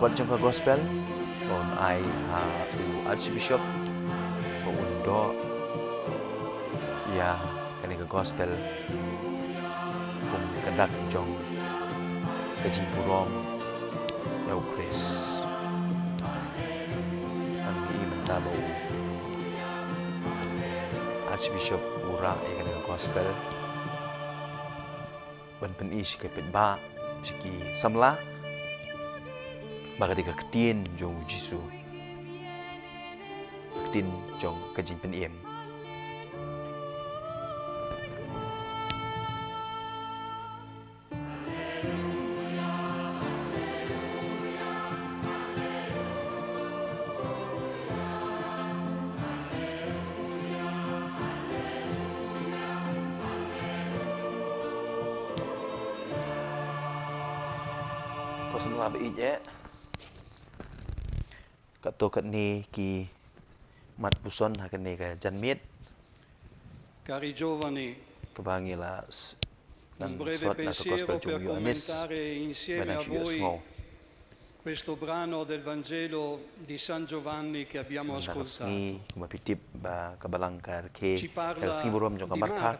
kon jong ke gospel on ai ha archbishop ko undo ya kene ke gospel kum kendak jong kejimpurom ya Chris Tabo Archbishop Ura yang dengan gospel ban pen ish ke pet ba siki samla baga diga ketin jong Jisu ketin jong kajin pen iem semua beije kato kat ni ki mat buson hakan ni ka janmit Cari giovani, kebangila un breve pensiero per commentare insieme a voi questo brano del Vangelo di San Giovanni che abbiamo ascoltato. Ci parla di Marta,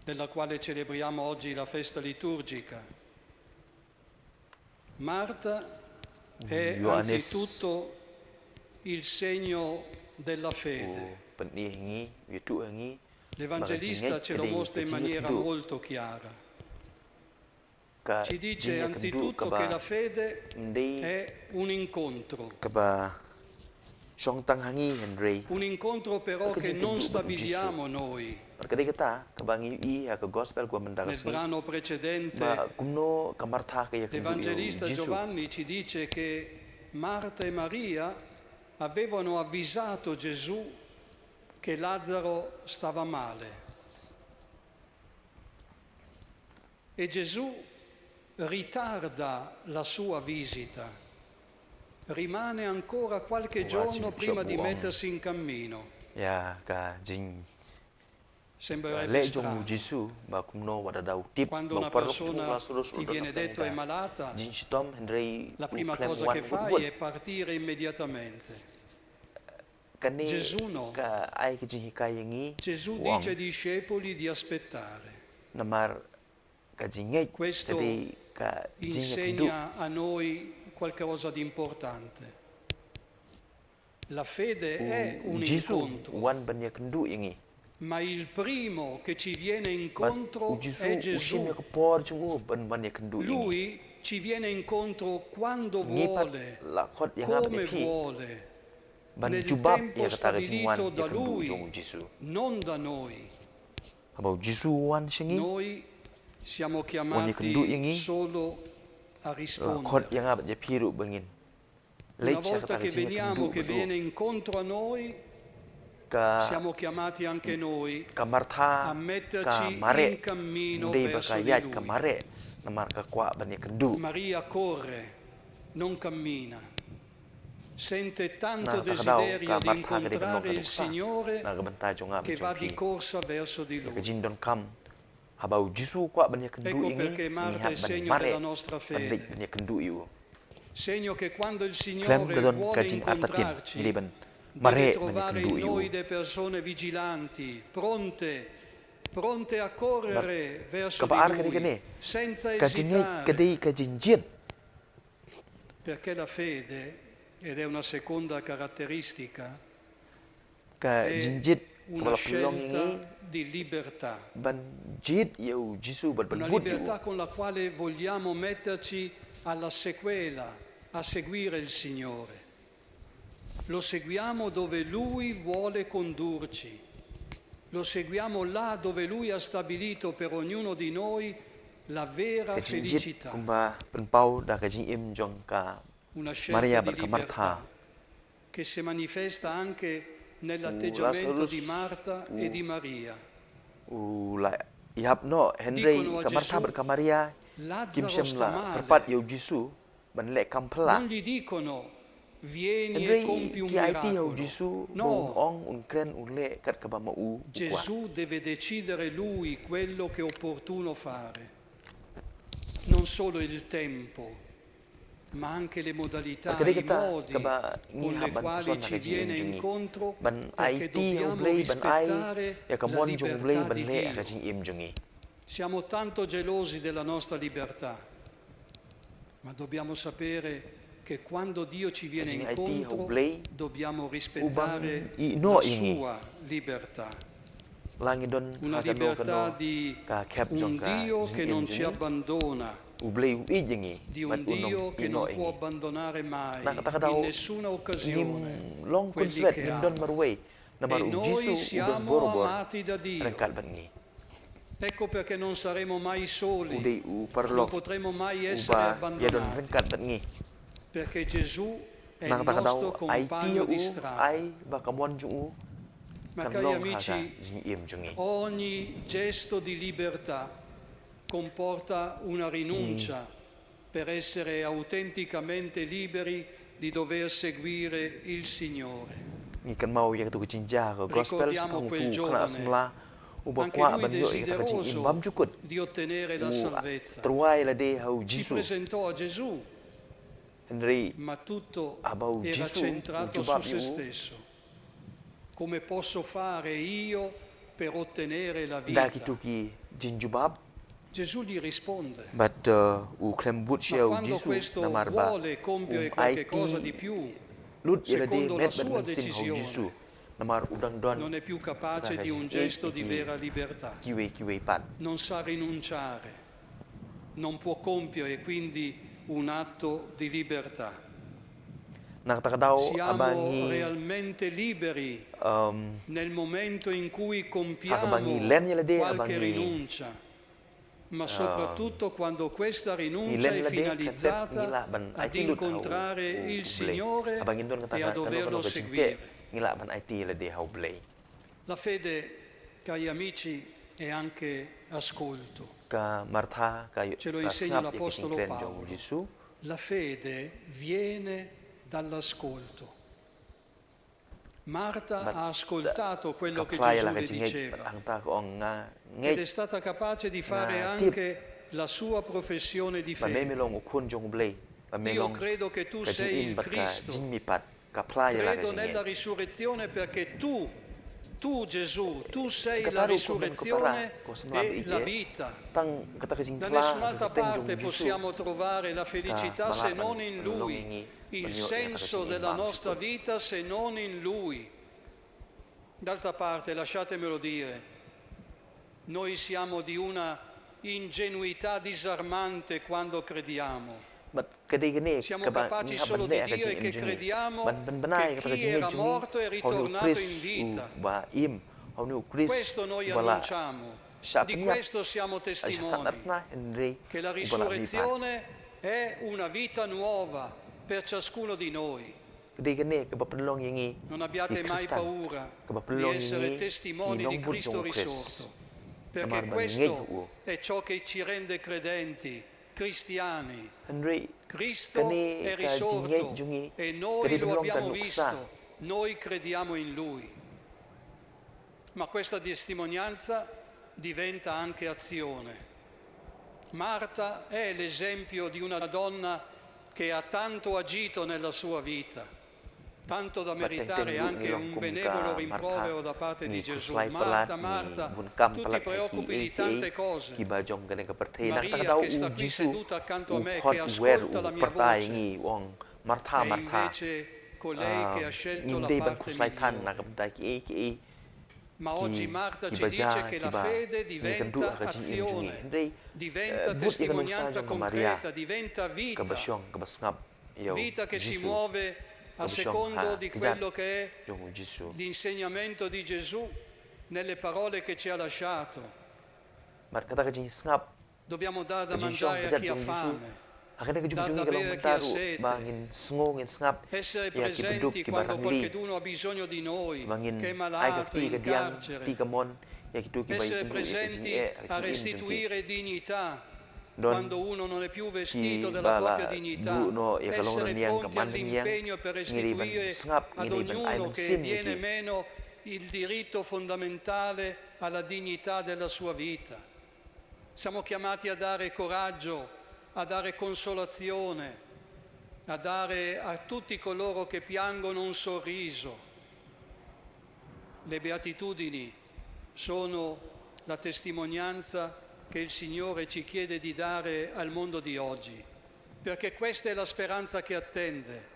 della quale celebriamo oggi la festa liturgica. Marta è anzitutto il segno della fede. L'Evangelista ce lo mostra in maniera molto chiara. Ci dice anzitutto che la fede è un incontro. Un incontro però che non stabiliamo noi. Nel brano precedente l'Evangelista Giovanni ci dice che Marta e Maria avevano avvisato Gesù che Lazzaro stava male. E Gesù ritarda la sua visita, rimane ancora qualche giorno prima di mettersi in cammino. Sembrerebbe strano. Quando una persona ti viene detto è malata, la prima cosa che fai è partire immediatamente. Gesù no. Gesù dice ai discepoli di aspettare. Questo insegna a noi qualcosa di importante. La fede è un incontro, ma il primo che ci viene incontro è Gesù. Lui ci viene incontro quando vuole, come vuole, nel tempo stabilito da Lui, non da noi. Noi siamo chiamati solo a rispondere. Una volta che veniamo, che viene incontro a noi, siamo chiamati anche noi a metterci in cammino verso di Lui. Maria corre, non cammina. Sente tanto desiderio di incontrare il Signore che va di corsa verso di Lui. Ecco perché Marta è segno della nostra fede. Segno che quando il Signore vuole incontrarci, deve trovare in noi delle persone vigilanti, pronte a correre verso di Lui, senza esitare. Perché la fede, ed è una seconda caratteristica, è una scelta di libertà. Una libertà con la quale vogliamo metterci alla sequela, a seguire il Signore. Lo seguiamo dove Lui vuole condurci. Lo seguiamo là dove Lui ha stabilito per ognuno di noi la vera felicità. Una scelta di libertà che si manifesta anche nell'atteggiamento di Marta e di Maria. Dicono a Gesù, Lazzaro sta male. Non gli dicono, vieni e compi un miracolo. No, Gesù deve decidere Lui quello che è opportuno fare. Non solo il tempo, ma anche le modalità, i modi con le quali ci viene incontro, perché dobbiamo rispettare la libertà di Dio. Siamo tanto gelosi della nostra libertà, ma dobbiamo sapere che quando Dio ci viene incontro dobbiamo rispettare la sua libertà. Una libertà di un Dio che non ci abbandona, di un Dio che non può abbandonare mai, in nessuna occasione, quelli che ama. E noi siamo amati da Dio. Ecco perché non saremo mai soli, non potremo mai essere abbandonati, perché Gesù è il nostro compagno di strada. Ma cari amici, ogni gesto di libertà comporta una rinuncia per essere autenticamente liberi di dover seguire il Signore. Ricordiamo quel giovane, anche lui desideroso di ottenere la salvezza. Si presentò a Gesù, ma tutto era centrato su se stesso. Come posso fare io per ottenere la vita? Gesù gli risponde, ma quando questo vuole compiere qualche cosa di più, secondo la sua decisione, non è più capace di un gesto di vera libertà. Non sa rinunciare, non può compiere quindi un atto di libertà. Siamo realmente liberi nel momento in cui compiamo qualche rinuncia, ma soprattutto quando questa rinuncia è finalizzata ad incontrare il Signore e a doverlo seguire. La fede, cari amici, è anche ascolto. Ce lo insegna l'Apostolo Paolo. La fede viene dall'ascolto. Marta ha ascoltato quello che Gesù le diceva ed è stata capace di fare anche la sua professione di fede. Io credo che tu sei il Cristo, credo nella risurrezione perché tu Gesù, tu sei la risurrezione e la vita. Da nessun'altra parte possiamo trovare la felicità se non in Lui, il senso della nostra vita se non in Lui. D'altra parte, lasciatemelo dire, noi siamo di una ingenuità disarmante quando crediamo. Siamo capaci solo di dire che crediamo che chi era morto è ritornato in vita. Questo noi annunciamo, di questo siamo testimoni, che la risurrezione è una vita nuova per ciascuno di noi. Non abbiate mai paura di essere testimoni di Cristo risorto, perché questo è ciò che ci rende credenti, cristiani. Cristo è risorto e noi lo abbiamo visto, noi crediamo in Lui. Ma questa testimonianza diventa anche azione. Marta è l'esempio di una donna che ha tanto agito nella sua vita, tanto da meritare anche un benevolo rimprovero da parte di Gesù. Marta, Marta, tu ti preoccupi di tante cose. Maria che sta qui seduta accanto a me, che ascolta la mia voce, è invece colei che ha scelto la parte migliore. Ma oggi Marta ci dice che la fede diventa azione, diventa testimonianza concreta, diventa vita, vita che si muove a secondo di quello che è l'insegnamento di Gesù nelle parole che ci ha lasciato. Dobbiamo dare da mangiare a chi ha fame, dar da bere a chi ha sete, essere presenti quando qualcuno ha bisogno di noi, che è malato, in carcere, essere presenti a restituire dignità quando uno non è più vestito della propria dignità, essere pronti all'impegno per restituire ad ognuno che viene meno il diritto fondamentale alla dignità della sua vita. Siamo chiamati a dare coraggio, a dare consolazione, a dare a tutti coloro che piangono un sorriso. Le beatitudini sono la testimonianza che il Signore ci chiede di dare al mondo di oggi, perché questa è la speranza che attende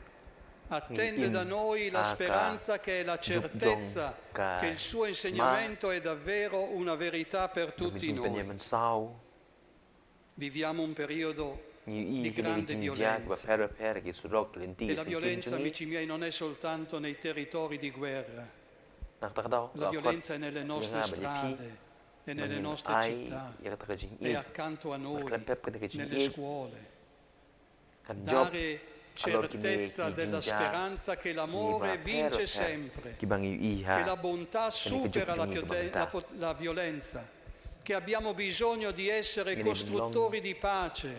da noi la speranza che è la certezza che il suo insegnamento è davvero una verità per tutti noi. Viviamo un periodo di grande violenza e la violenza, amici miei, non è soltanto nei territori di guerra, la violenza è nelle nostre strade, è nelle nostre città, è accanto a noi, nelle scuole. Dare certezza della speranza che l'amore vince sempre, che la bontà supera la violenza, che abbiamo bisogno di essere costruttori di pace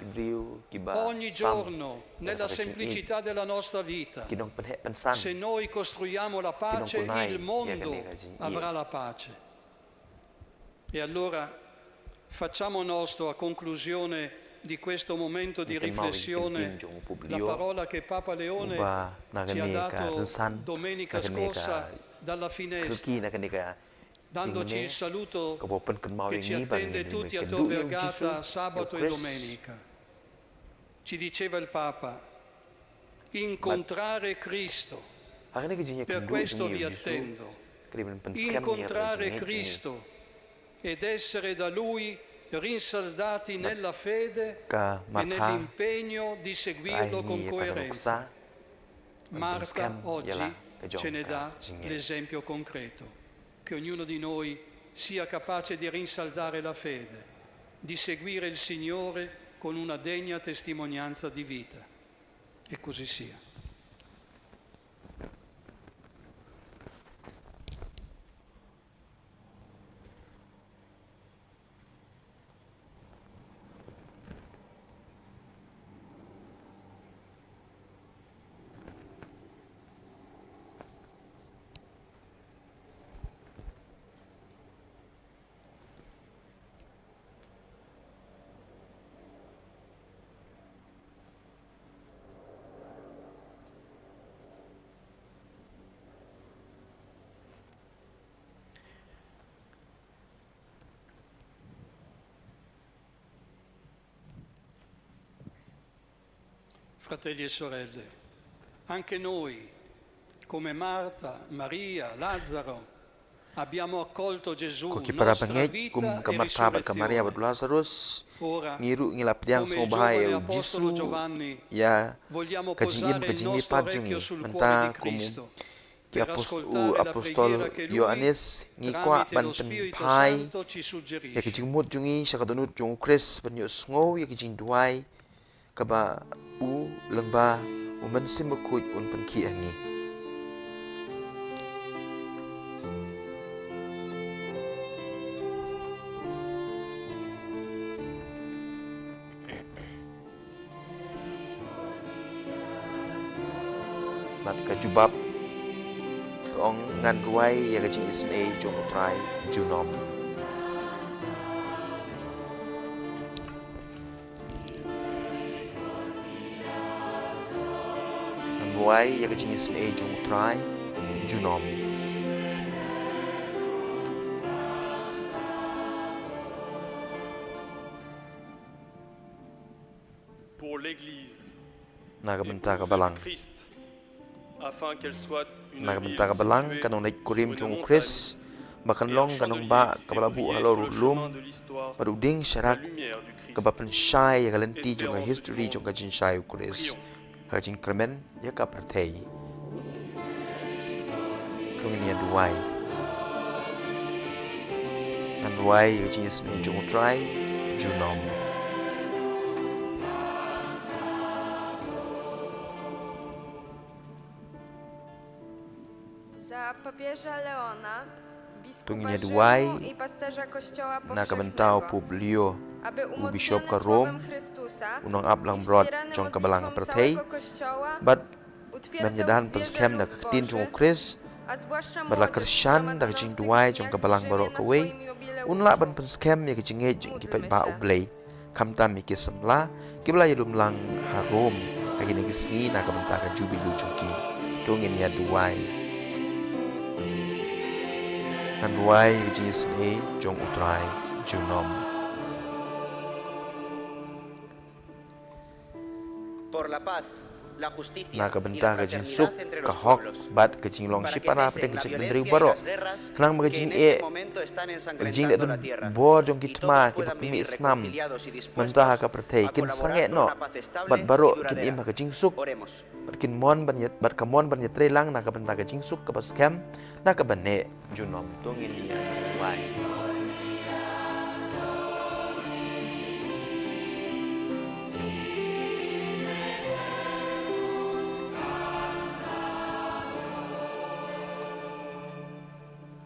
ogni giorno nella semplicità della nostra vita. Se noi costruiamo la pace, il mondo avrà la pace. E allora facciamo nostro, a conclusione di questo momento di riflessione, la parola che Papa Leone ci ha dato domenica scorsa dalla finestra, dandoci il saluto che ci attende tutti a Tor Vergata sabato e domenica. Ci diceva il Papa: incontrare Cristo, per questo vi attendo, incontrare Cristo ed essere da Lui rinsaldati nella fede e nell'impegno di seguirlo con coerenza. Marta oggi ce ne dà l'esempio concreto, che ognuno di noi sia capace di rinsaldare la fede, di seguire il Signore con una degna testimonianza di vita. E così sia. Fratelli e sorelle, anche noi, come Marta, Maria, Lazzaro, abbiamo accolto Gesù, Ko para nostra bangay vita kum e kamartabat ka Maria risurrezione. bat Lazarus Ora, ngiru ngilap diang come so il bahay giovane o apostolo Gisu Giovanni, ya vogliamo kajing posare il kajing ni nostro padjungi orecchio sul cuore menta di kumu Cristo ki per ascoltare la apostol preghiera che Lui, Yohanes ngikwa tramite ban lo pen Spirito pai Santo, ci ya suggerisce. kajing mut jungi sakadunut jung Chris ban yo sngo ya kajing duai kaba u lengba uman simakut un pen ki angi mat ka jubab kong ngan ruai ya kajing isun e jong utrai junom ngan ruai ya kajing isun e jong utrai junom pour l'Église nagamenta ka balang Christ, afin qu'elle soit une nagamenta ka balang située kanong naik kurim sur une jong montagne, Chris makanlong et un kanong chandelier ba qui fait kabalabu briller halor sur le lum chemin de l'histoire paduding la syarak lumière du Christ. kabapan syai ya kalenti jong ka Espérance history du jong ka jin syai Chris Prions. ka jin kremen ya ka pertei kong ini duai ngan ruai ya jin isun e jong utrai junom Za papieża Leona, biskupa Tungine Rzymu duai i pasterza Kościoła nakamentaw Powszechnego, publio aby u bishop umocniony ka słowem Rome Chrystusa unang ablang i brod wspierany jong kabalang modlitwą pertei całego Kościoła, but utwierdzał nanyadan w wierze penskem na lud katin Boży, jong Chris a zwłaszcza Bala młodzież Krisyan zgromadzoną dak w jing tych duai dniach jong w kabalang Rzymie barok na kaway swoim jubileuszu. unla ban penskem ya kajing jing ki pai ba ublei kam tam mi kisamla kibla yulum lang harom lagi nagi sngi na kabenta ka jubilu jongki tungin ya duai kan duai kajing sne jong utrai junom por la paz, la justicia na y la kabenta kajing fraternidad suk entre ka los hok pueblos, bat kajing long para que sipara cesen pede la kajing violencia bendri y baro las guerras kanang que magajing en este e momento están Rejing ensangrentando le la tierra. bor jong Y kitma todos ki puedan pakmi vivir isnam reconciliados y dispuestos mentaha ka pertei a kin colaborar sange por no una paz estable bat y baro kin duradera. im ka jing suk Oremos. bat kin mon ban yat bat kamon ban yatre lang na ka banta ka jing suk ka pas kem na ka banne junom tongin ya wai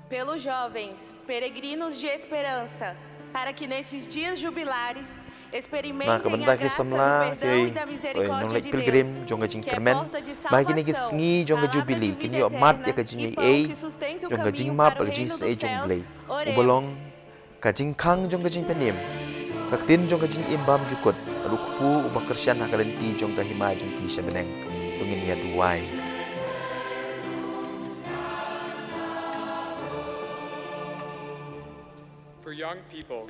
Pelos jovens, peregrinos de esperança, para que nestes dias jubilares na ka experimentem banta a ki graça do samla perdão e ki da nong misericórdia lek de pilgrim Deus, jong ka jing que é kermen porta de ba ki ni ki salvação, sngi jong ka palavra de jubili vida kin yo mat ya ka eterna jing e e pão que sustenta o jong ka jing caminho map para o ka jing reino e dos jong céus. blei Oremos. ubolong ka jing kang jong ka jing penim ka tin jong ka jing imbam jukut rukpu ubakersyan na kalenti jong ka hima jong ki shabeneng tongin ya duai For young people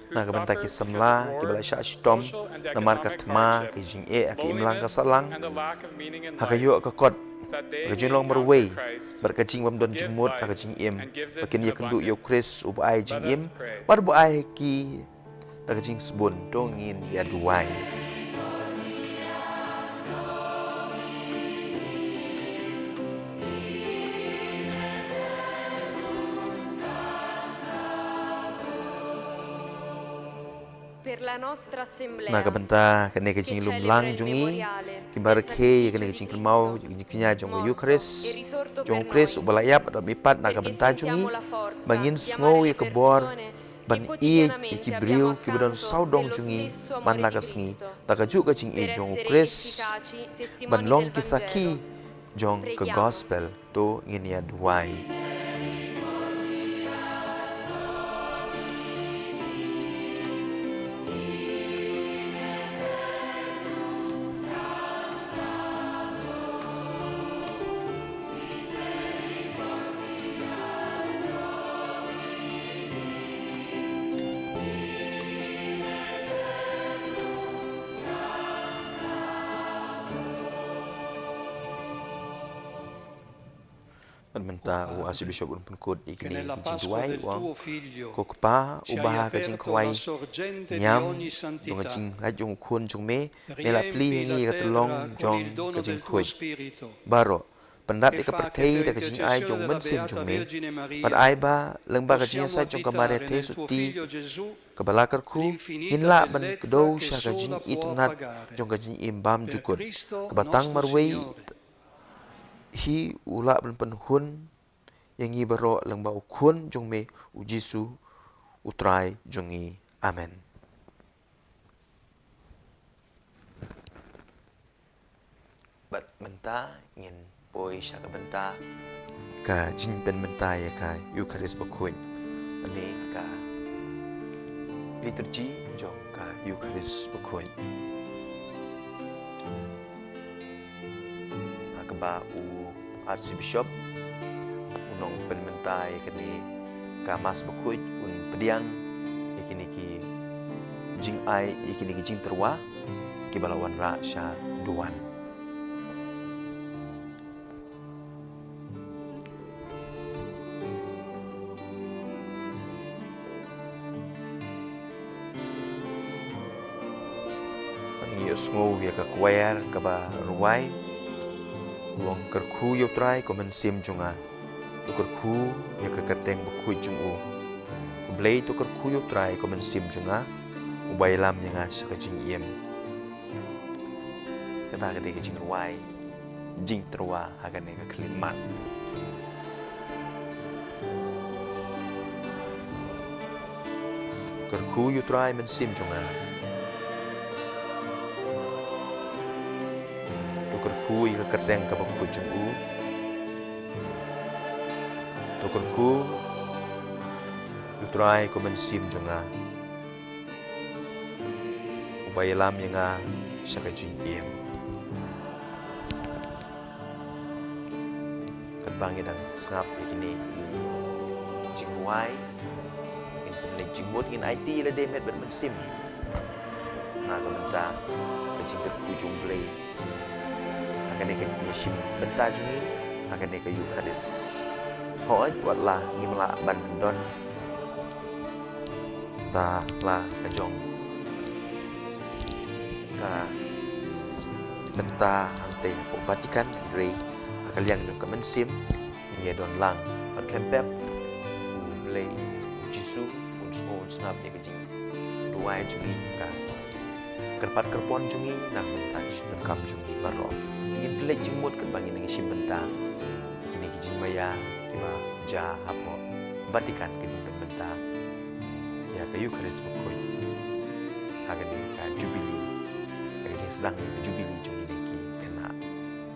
who na ka banta suffer ki because samla of ki war, bala sha shitom social and na mar ka economic tma hardship, ki jing e ki imlang ka loneliness, salang and the lack of meaning in ha ka life, yo ka kot that they ka may jing long encounter marway Christ, bar ka jing bam don gives jumut ha ka life jing im and gives it bakin in ye kendu yo abundance. Chris uba ai jing Let us im pray. war bu ai ki ta ka jing sbun tongin ya duai per la nostra assemblea. Maka benta kene ke jing lum lang jungi kimbar ke kene ke jing mau kinya jong Eucharis jong Kris ubalayap ada mipat naga benta jungi bangin sngo ye kebor ban i ikibriu kibodon saudong jungi man naga sngi taga ju ka jing e jong Kris ban long kisaki jong ke gospel to nginia duai. Menta u Archbishop un penkut ikni jinjuai wang ko kpa ubah ka jing kwai nyam dong jing la jong khun jong me mela pli ngi ka tolong jong ka jing khoi baro pendat ka perthei da ka jing ai jong men sim jong me pat ai ba leng ba ka jing sa jong ka mare the suti ka balakar khu in la ban kdo sha ka jing itnat jong ka jing imbam jukut ka batang marwei hi ula ben penhun yang i baro lang ba ukun jong me u Jisu utrai jongi amen. Bat menta ngin poi sha ka benta ka jin pen menta ya ka Eucharis bakoi ani ka liturgi jong ka Eucharis bakoi ba u Archbishop unong penmentai kini ka mas bakui un pediang ikini ki jing ai ikini ki jing terwa ki balawan ra sha duan ani usmo ya ka choir ka ba ruai wong kerku yo trai komen sim junga to kerku ya ka kerteng bakui jungu blei to kerku yo trai komen sim junga ubai lam yang sa ka jing iem kata ka de ka jing ruai jing terwa hagan ne ka klimat kerku yo trai men sim junga ku ika kerteng ka bakku jungu tokurku utrai ko mensim junga ubayalam yanga saka jingiem katbangi dang sngap ikini jingwai in penleng jingmut in IT la demet ben mensim na ka menta ka jingku jumblei akan ikan yesim benta jungi akan ikan Eucharis hoi buatlah ngimla bandon ta la kajong ka benta ante pembatikan dari akan yang ke mensim dia don lang pat klempep ulei Jisu pun semua snap dia kejing dua jungi ka kerpat kerpon jungi nak benta dan kam jungi barok ingin pelaj jemut ke bangin dengan simbentang kini kijing maya tiba ja hapo Vatikan kijing bentang ya ka Eucharis bakoi hagan ni ka jubili kijing sedang ni jubili jungi neki kena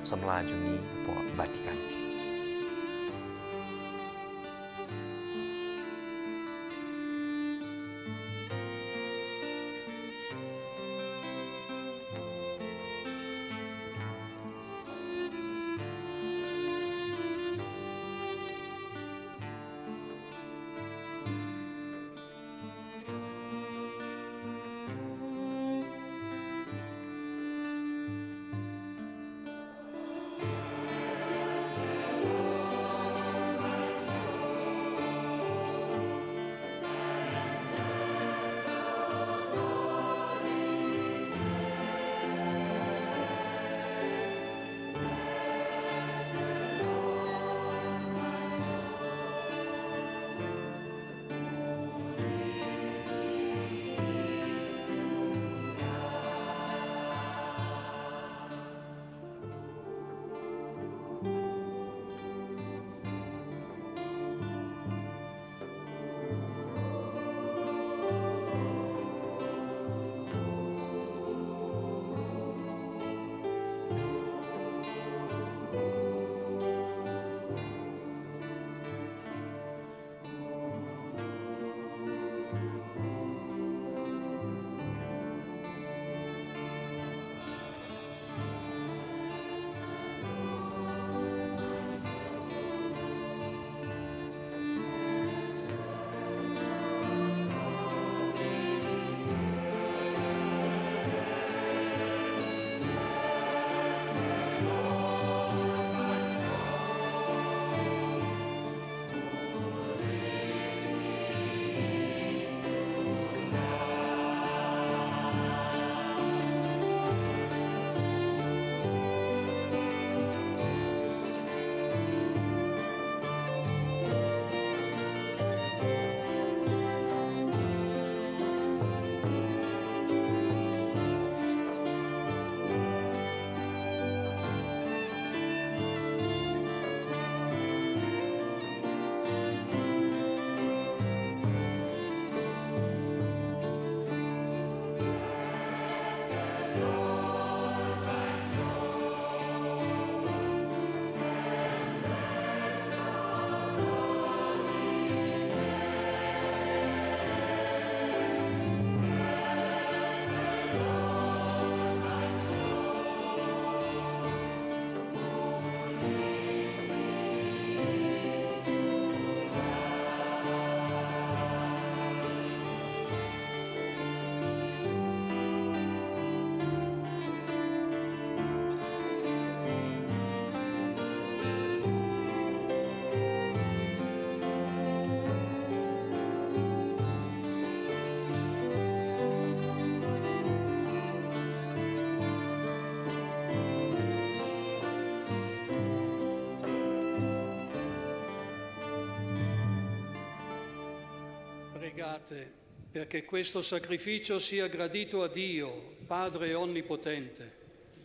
samla jungi hapo Vatikan. Pregate perché questo sacrificio sia gradito a Dio, Padre Onnipotente.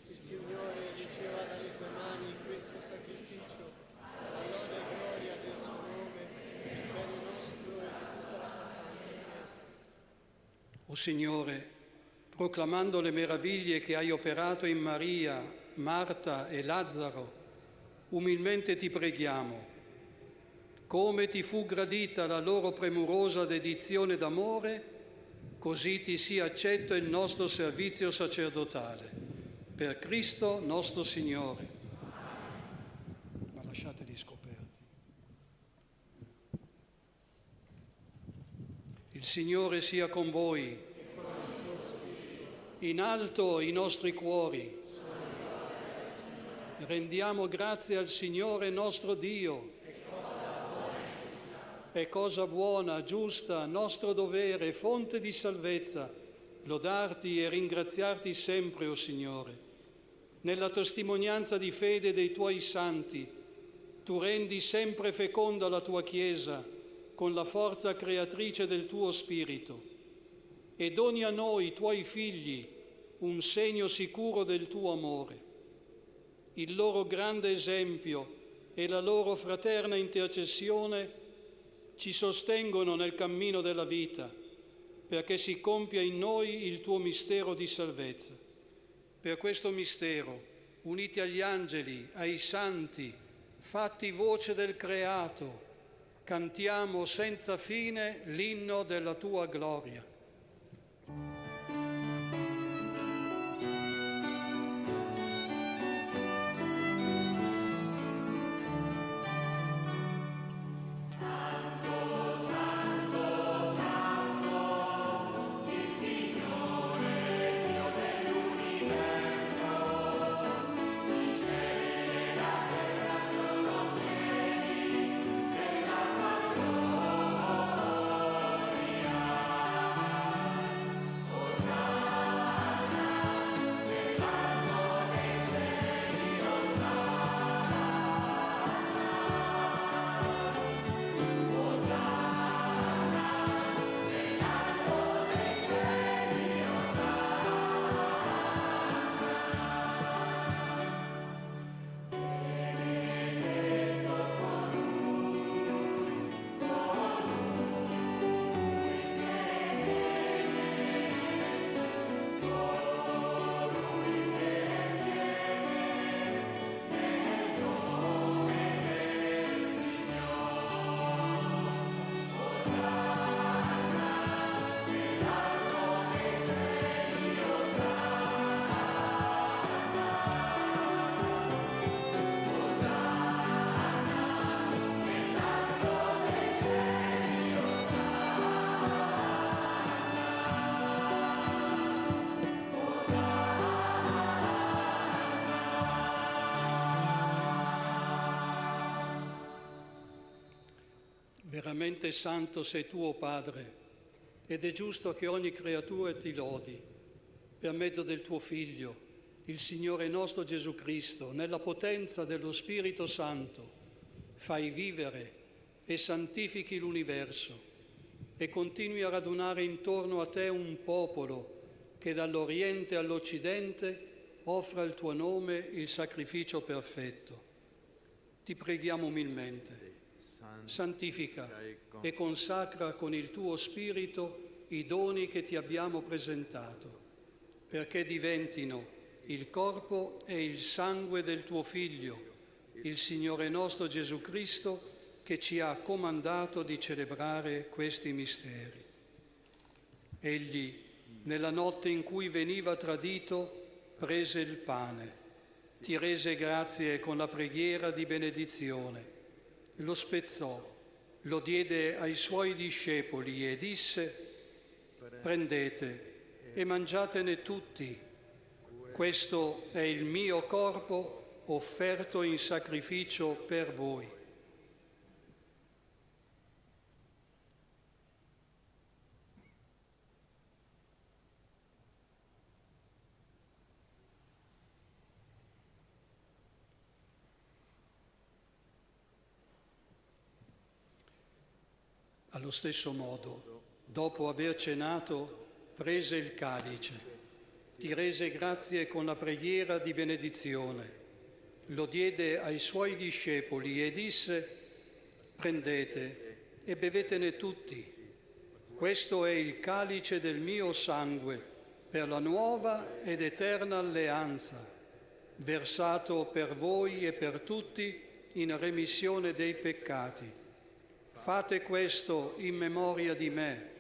Il Signore riceva dalle tue mani questo sacrificio, alla lode e gloria del suo nome, per il bene nostro e di tutta la sua santa Chiesa. O Signore, proclamando le meraviglie che hai operato in Maria, Marta e Lazzaro, umilmente ti preghiamo. Come ti fu gradita la loro premurosa dedizione d'amore, così ti sia accetto il nostro servizio sacerdotale. Per Cristo nostro Signore. Ma lasciateli scoperti. Il Signore sia con voi. In alto i nostri cuori. Rendiamo grazie al Signore nostro Dio. È cosa buona, giusta, nostro dovere, fonte di salvezza, lodarti e ringraziarti sempre, o Signore. Nella testimonianza di fede dei tuoi santi, tu rendi sempre feconda la tua Chiesa con la forza creatrice del tuo Spirito e doni a noi, tuoi figli, un segno sicuro del tuo amore. Il loro grande esempio e la loro fraterna intercessione ci sostengono nel cammino della vita, perché si compia in noi il tuo mistero di salvezza. Per questo mistero, uniti agli angeli, ai santi, fatti voce del creato, cantiamo senza fine l'inno della tua gloria. Veramente santo sei tu, o Padre, ed è giusto che ogni creatura ti lodi per mezzo del tuo Figlio, il Signore nostro Gesù Cristo, nella potenza dello Spirito Santo. Fai vivere e santifichi l'universo e continui a radunare intorno a te un popolo che dall'Oriente all'Occidente offra al tuo nome il sacrificio perfetto. Ti preghiamo umilmente. Santifica e consacra con il tuo Spirito i doni che ti abbiamo presentato, perché diventino il corpo e il sangue del tuo Figlio, il Signore nostro Gesù Cristo, che ci ha comandato di celebrare questi misteri. Egli, nella notte in cui veniva tradito, prese il pane, ti rese grazie con la preghiera di benedizione, lo spezzò, lo diede ai suoi discepoli e disse: prendete e mangiatene tutti, questo è il mio corpo offerto in sacrificio per voi. Allo stesso modo, Dopo aver cenato, prese il calice, ti rese grazie con la preghiera di benedizione, lo diede ai suoi discepoli e disse: prendete e bevetene tutti. Questo è il calice del mio sangue per la nuova ed eterna alleanza, versato per voi e per tutti in remissione dei peccati. Fate questo in memoria di me.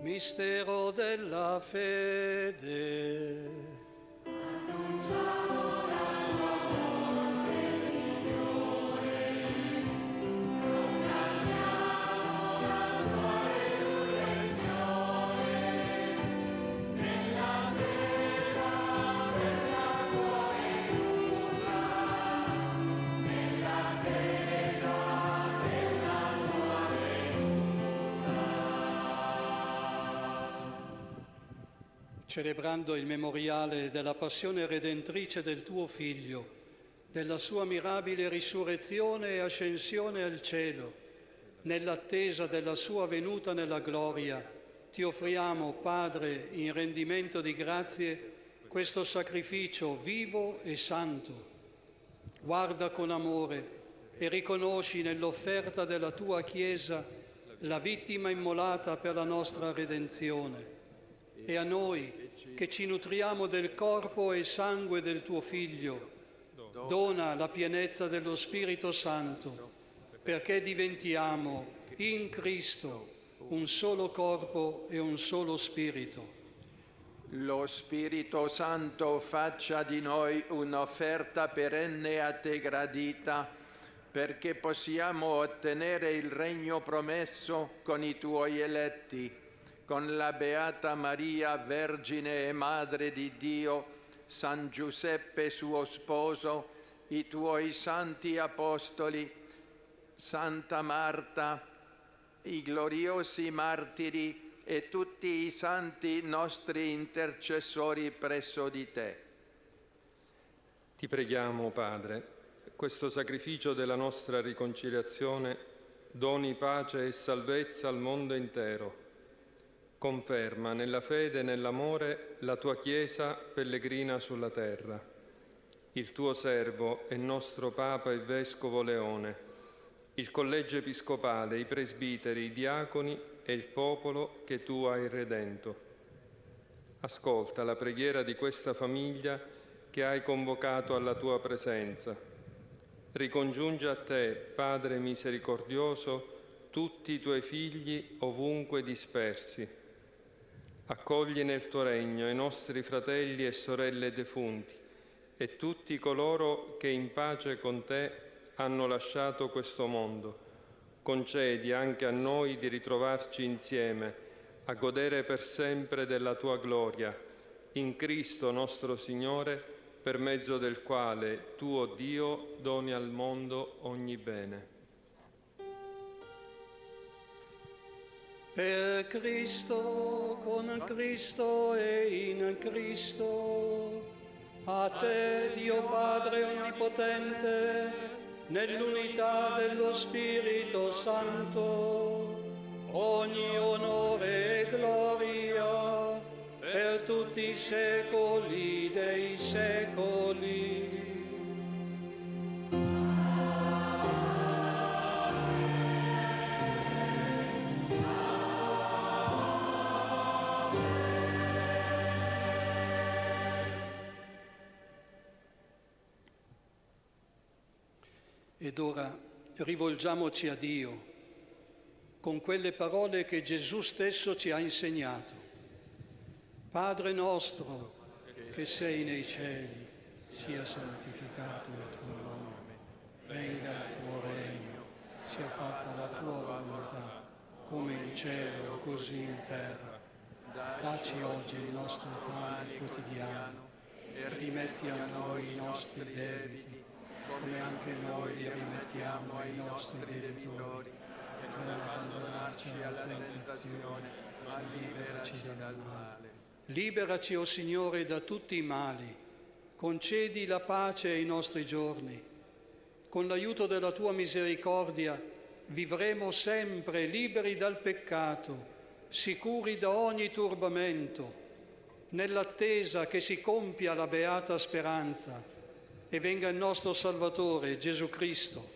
Mistero della fede. Annunciamo la tua morte, Signore, proclamiamo la tua resurrezione, nell'attesa della tua venuta, nell'attesa della tua venuta. Celebrando il memoriale della passione redentrice del tuo Figlio, della sua mirabile risurrezione e ascensione al cielo, nell'attesa della sua venuta nella gloria, ti offriamo, Padre, in rendimento di grazie, questo sacrificio vivo e santo. Guarda con amore e riconosci nell'offerta della tua Chiesa la vittima immolata per la nostra redenzione. E a noi, che ci nutriamo del corpo e sangue del tuo Figlio, dona la pienezza dello Spirito Santo, perché diventiamo in Cristo un solo corpo e un solo Spirito. Lo Spirito Santo faccia di noi un'offerta perenne a te gradita, perché possiamo ottenere il regno promesso con i tuoi eletti, con la Beata Maria, Vergine e Madre di Dio, San Giuseppe suo sposo, i tuoi santi apostoli, Santa Marta, i gloriosi martiri e tutti i santi nostri intercessori presso di te. Ti preghiamo, Padre, questo sacrificio della nostra riconciliazione doni pace e salvezza al mondo intero. Conferma nella fede e nell'amore la tua Chiesa pellegrina sulla terra. Il tuo servo e nostro Papa e Vescovo Leone, il collegio episcopale, i presbiteri, i diaconi e il popolo che tu hai redento. Ascolta la preghiera di questa famiglia che hai convocato alla tua presenza. Ricongiunge a te, Padre misericordioso, tutti i tuoi figli ovunque dispersi. Accogli nel tuo regno i nostri fratelli e sorelle defunti e tutti coloro che in pace con te hanno lasciato questo mondo. Concedi anche a noi di ritrovarci insieme, a godere per sempre della tua gloria, in Cristo nostro Signore, per mezzo del quale tu, o Dio, doni al mondo ogni bene. Per Cristo, con Cristo e in Cristo, a te, Dio Padre Onnipotente, nell'unità dello Spirito Santo, ogni onore e gloria per tutti i secoli dei secoli. Ed ora rivolgiamoci a Dio con quelle parole che Gesù stesso ci ha insegnato. Padre nostro, che sei nei cieli, sia santificato il tuo nome, venga il tuo regno, sia fatta la tua volontà, come in cielo, così in terra. Dacci oggi il nostro pane quotidiano e rimetti a noi i nostri debiti, come anche noi li rimettiamo ai nostri debitori, non abbandonarci alla tentazione, ma liberaci dal male. Liberaci, o Signore, da tutti i mali. Concedi la pace ai nostri giorni. Con l'aiuto della tua misericordia vivremo sempre liberi dal peccato, sicuri da ogni turbamento, nell'attesa che si compia la beata speranza e venga il nostro Salvatore, Gesù Cristo.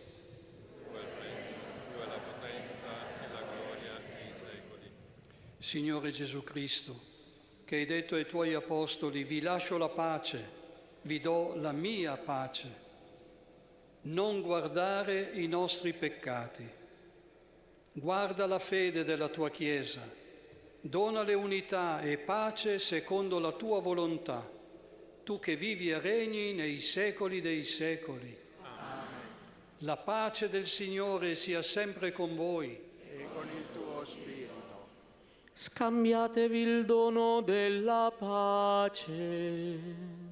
Tua la potenza e la gloria nei secoli. Signore Gesù Cristo, che hai detto ai tuoi apostoli: vi lascio la pace, vi do la mia pace. Non guardare i nostri peccati. Guarda la fede della tua Chiesa. Donale unità e pace secondo la tua volontà, tu che vivi e regni nei secoli dei secoli. Amen. La pace del Signore sia sempre con voi. E con il tuo spirito. Scambiatevi il dono della pace.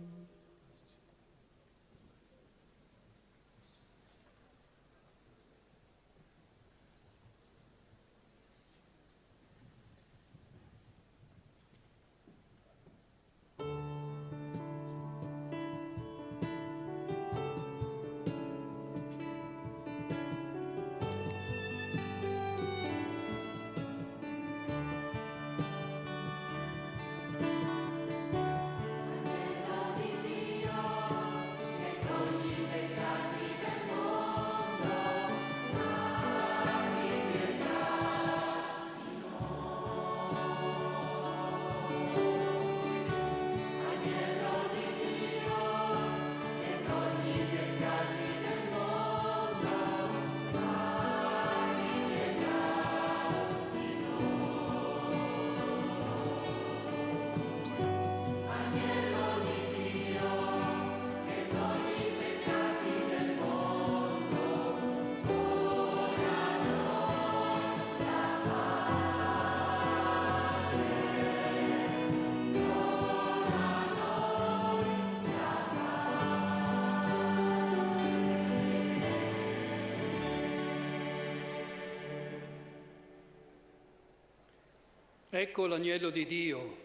Ecco l'agnello di Dio,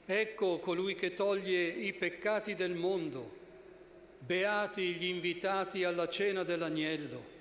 ecco colui che toglie i peccati del mondo. Beati gli invitati alla cena dell'agnello.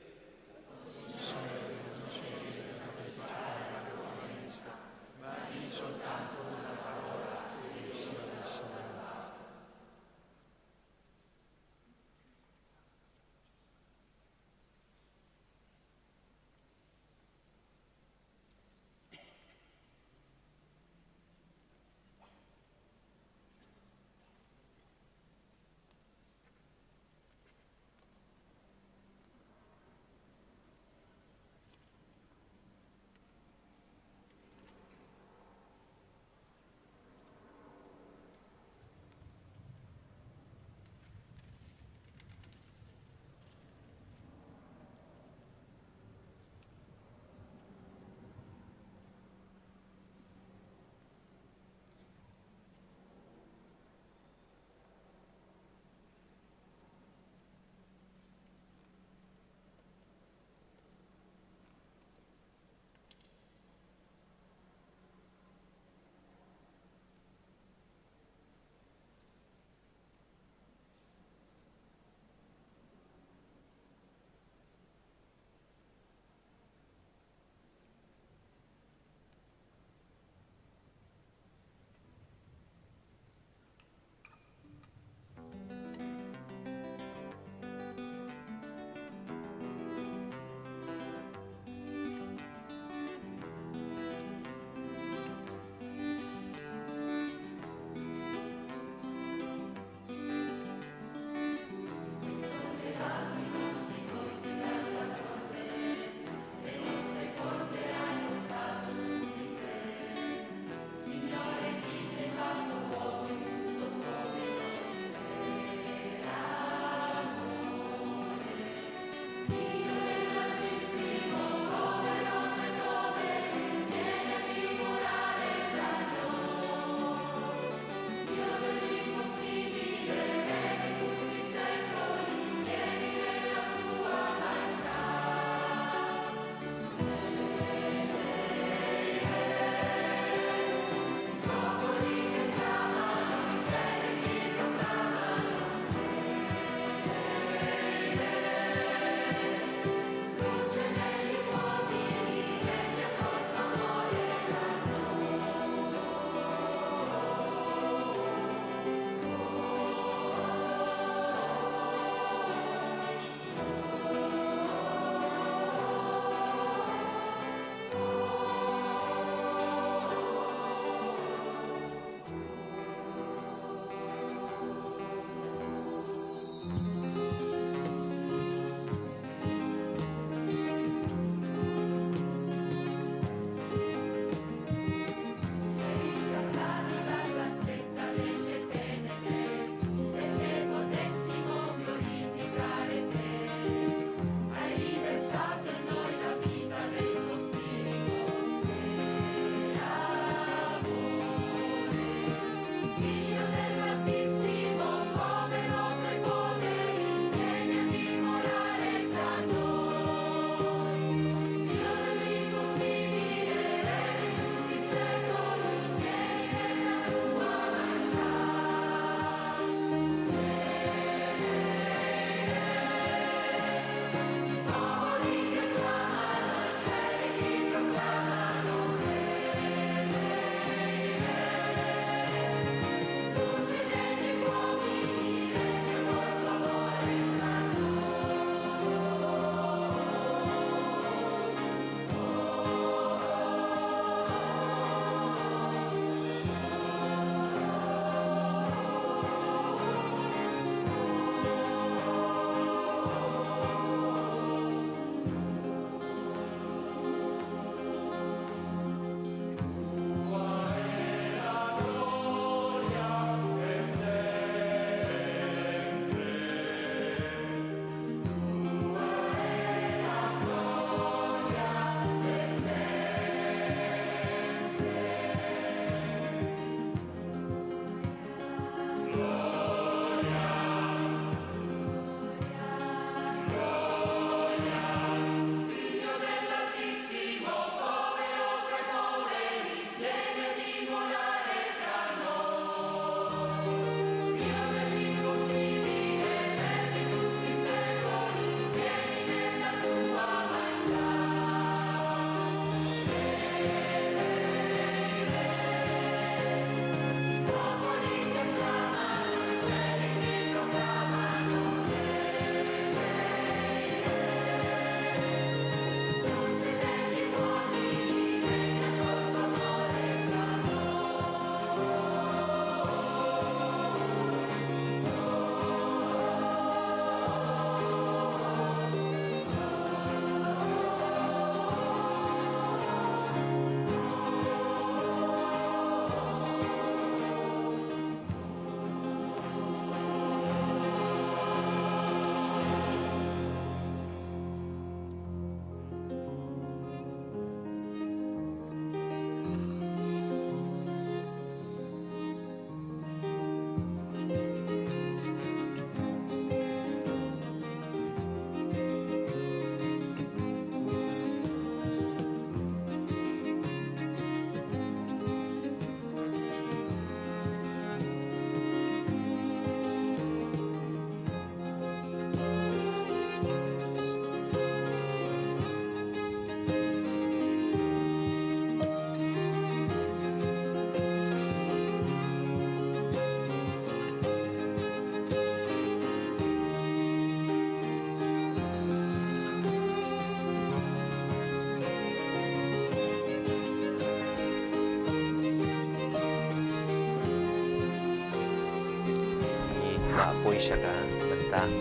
ma poi siya ka bentang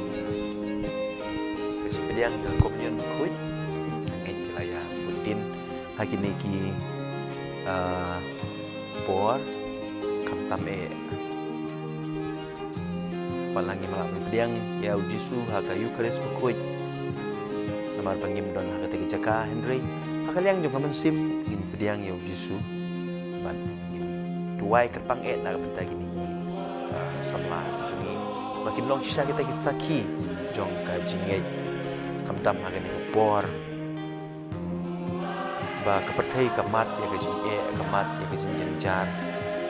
kasi pediang komunion kuit ngay kilaya putin hakiniki por kamtam palangi malam pediang ya ujisu haka Eucharis kuit namar pangim don haka teki jaka Henry hakaliang jong kaman sim in pediang ya ujisu ban duai kerpang na bentang ini sama jungi makin long sisa kita saki jong ka jingai kamtam haka ni por ba kapathai kamat ya ka jinge kamat ya ka jinjan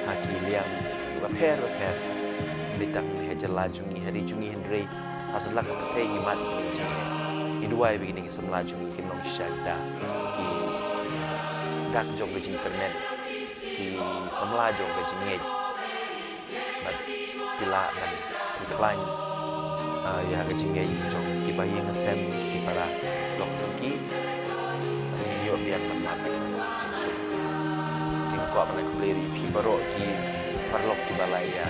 haki liang ba per litang hejala jungi hari jungi Henry asal kapathai ni mat ni jinge iduai begini semla jungi kinong sisa kita ki dak jong ka jing internet ki semla jong ka jinge but tila dan decline ya ka jinge jong ki bayi ngasem ki para lok ki yo biar mat jinsu ki ko apa nak beli pi baro ki parlok ki balai ya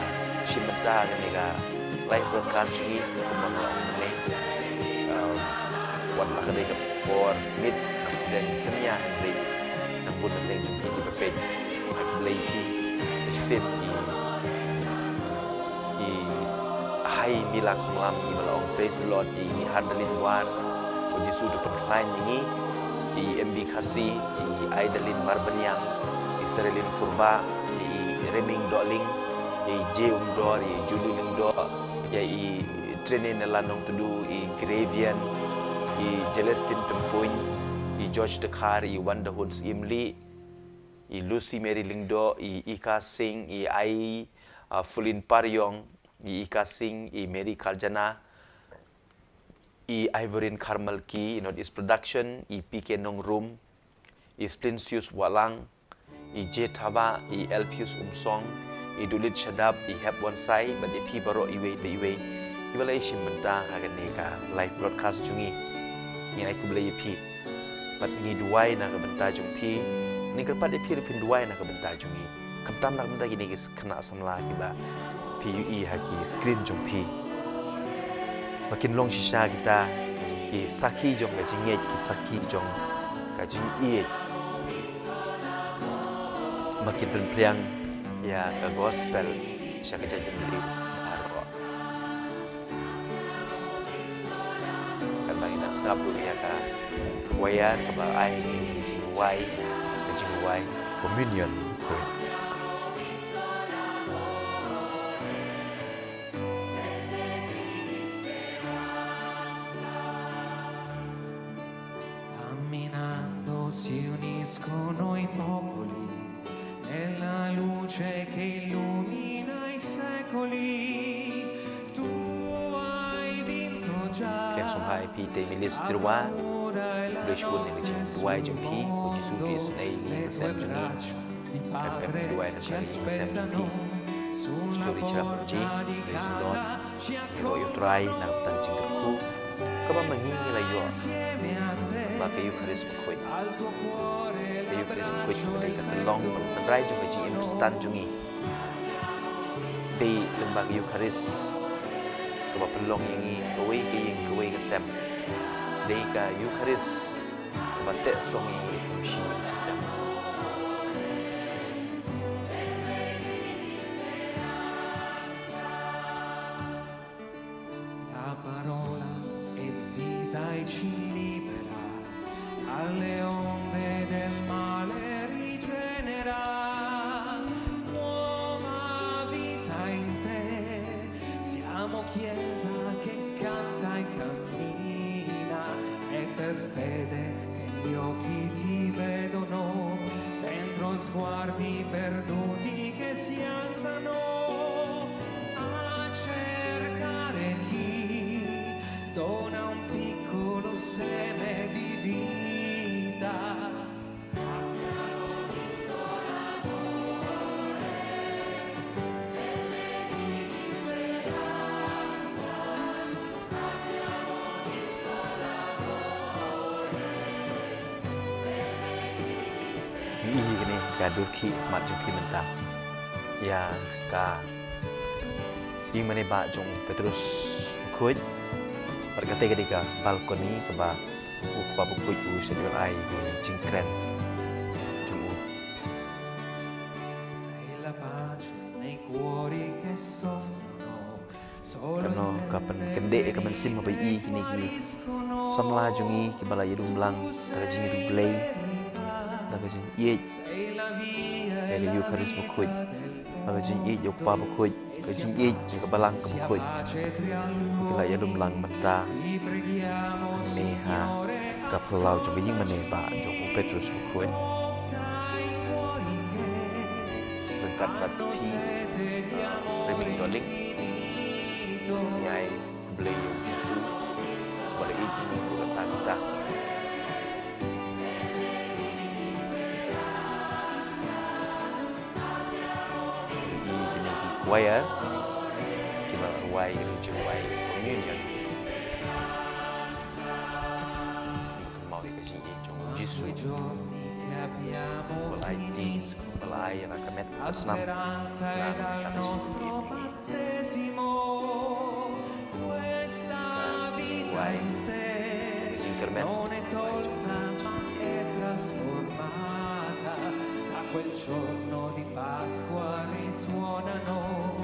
shimenta ni ga live broadcast ni kumang ni wat la kadai ka por mid dan senia Henry nang pun teng ki perfect ak beli pi sit hai milak malam ni malong praise the Lord ini hadalin wan puji sudu perlain ini di MB Kasi di Aidalin Marbanyang di Serelin Purba di Reming Doling di Jeum Dor di Julung Dor ya i Trenin Lanong Tudu i Gravian i Celestin Tempuin i George Dekar i Wonderhoods Imli i Lucy Mary Lingdo i Ika Singh i Ai Fulin Paryong i Ika Singh i Mary Karjana i Ivorin Carmel Ki i Northeast Production i PK Nong Room i Splincius Walang i J Thaba i Elpius Umsong i Dulit Shadab i Heb Bonsai but i Pi Baro i Wei i balai shim benta hagan ni ka live broadcast jungi ni ai ku balai pi but ni duai na ka benta jung pi ni kerpat i pi pin duai na ka benta jungi kamtam nak benta gini kena samla ki ba PUE haki screen jong pi makin long sisa kita ki saki jong ka jinget ki saki jong ka jing ie makin penpriang ya ka gospel sya ka jadi diri arko kan bagi nas ngapu ya ka wayan ka ba ai ni jing wai communion koi si uniscono i popoli nella luce che illumina i secoli. Tu hai vinto già. Yang sungai pi te milis terwa, boleh syukur dengan jin tuai jin pi, uji sudi senai ni sem juni, kami tuai dan kali sem juni. Story cerah uji, les don, kalau you try nak tang jin terku, kau mengingi lah you. Maka Eucharis kuit. Eucharis kuit mereka telong menerai juga ji instan jungi. Di lembaga Eucharis kau pelong yangi kawai kesem. Di ka Eucharis kau tek song yangi kumshi kesem. La parola è vita e ci libera. Alle onde del male rigenera, nuova vita in te. Siamo chiesa che canta e cammina, è per fede che gli occhi ti vedono, dentro sguardi perduti che si alzano a cercare chi dona un piccolo seme di vita. Ka durki mat jumpi mentah ya ka Imane ba jong Petrus kuit berkata ketika balkoni keba ukpa bukuit sedur ai jingkren jong Sei la pace nei cuori che soffrono solo kano kapan kende kaman sim mabai I kini samla jongi kibala yedum lang taga jingi dublay taga jing ye ele Eucharis bukuit taga jing ye yokpa bukuit taga jing ye kabalang bukuit kila yedum lang mata neha kapulau jongi jing mane ba jong Petrus bukuit dekat bati reming doling Yai beliau Yesus boleh ini kata kita ini jenis waya kita waya gereja waya communion mau dikasih jong Yesus belai di belai rakamet asnam dan kasih non è tolta ma è trasformata. A quel giorno di Pasqua risuonano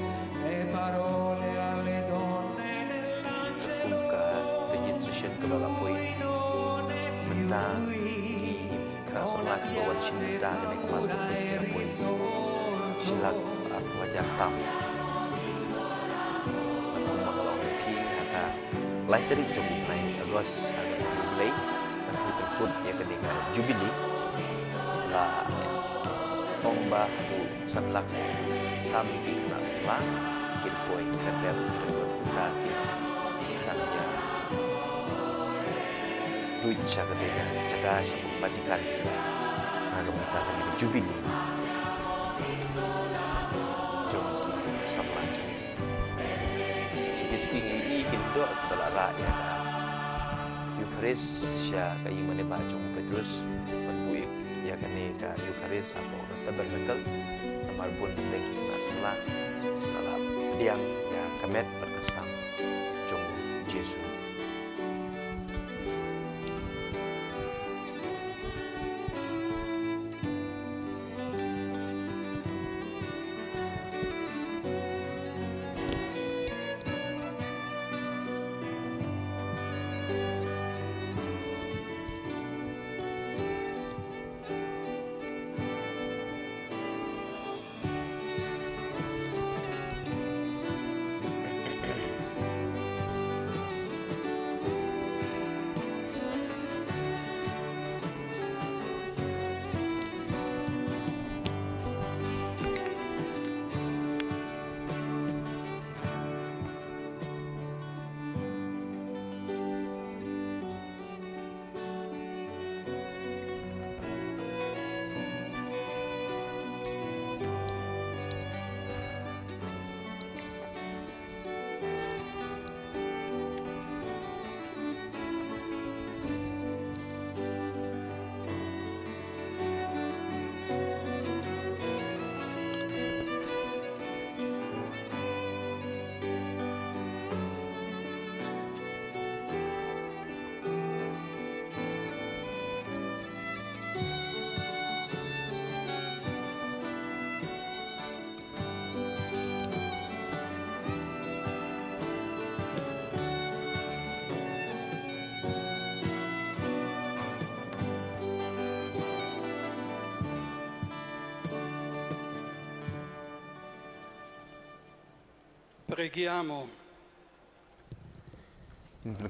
le parole alle donne dell'angelo. Registration ke dalam poin benda kerasa lagi bawa cinta dan kemas berpikir poin silak aku wajah tamu atau mengelau pi kata lain dari jumlah lain luas Jubilei masih terkut ya ketika Jubili lah ombah tu sanlak kami nasla kirpoi kadar berbuka saja duit jaga ketika jaga sebutikan agak minta ketika Jubili jom sama jom sikit-sikit ini kita telah ya Eucharis siya kayo mana ba jong Petrus berbuik ya kani ka Eucharis apa tabernakel namar pun lagi nasla dalam diang ya kamet berkesam jong Yesus Preghiamo. La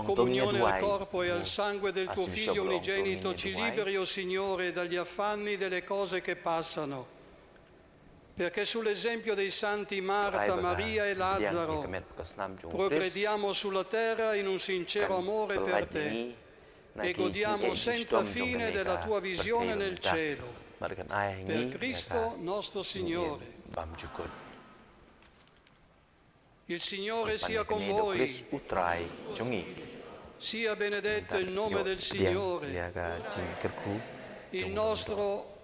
comunione al corpo e al sangue del tuo Figlio unigenito ci liberi, o Signore, dagli affanni delle cose che passano, perché sull'esempio dei santi Marta, Maria e Lazzaro progrediamo sulla terra in un sincero amore per te e godiamo senza fine della tua visione nel cielo. Per Cristo nostro Signore. Il Signore sia con voi. Sia benedetto il nome del Signore. Il nostro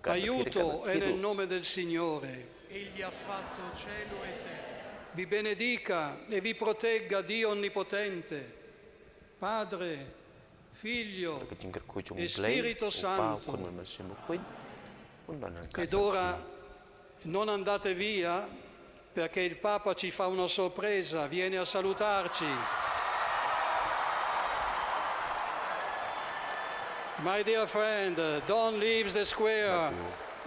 aiuto è nel nome del Signore. Egli ha fatto cielo e terra. Vi benedica e vi protegga Dio Onnipotente, Padre, Figlio e Spirito Santo. Ed ora non andate via perché il Papa ci fa una sorpresa, viene a salutarci. My dear friend, don't leave the square.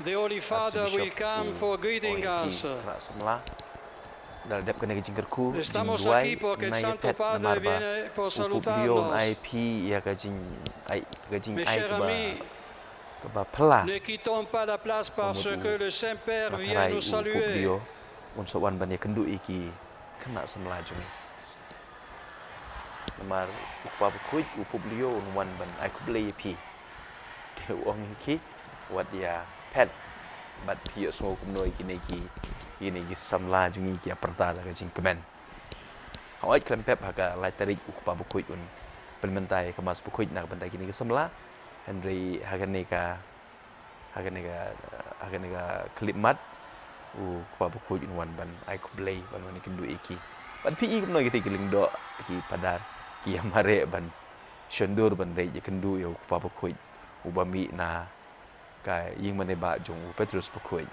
The Holy Father will come for greeting us. Estamos aquí porque el Santo Padre viene por saludarnos. Mes chers amis, ne quittons pas la place parce que le Saint-Père vient nous saluer. Namar upa bukuit upublio unwan ban ai kublei pi te ong ki wat ya pet bat pi so kumnoi ki ini samla jungi ki aperta la jing kemen hawai klem pep haga lai tarik upa bukuit un penmentai kemas bukuit nak bandai kini ke samla Henry haganeka klip mat upa bukuit unwan ban ai kublei ban wani kendu iki ban pi kumnoi ki keling do ki padar ki amare ban shondur ban rei je kendu yo pa bakoi ubami na ka ying mane ba jong Petrus bakoi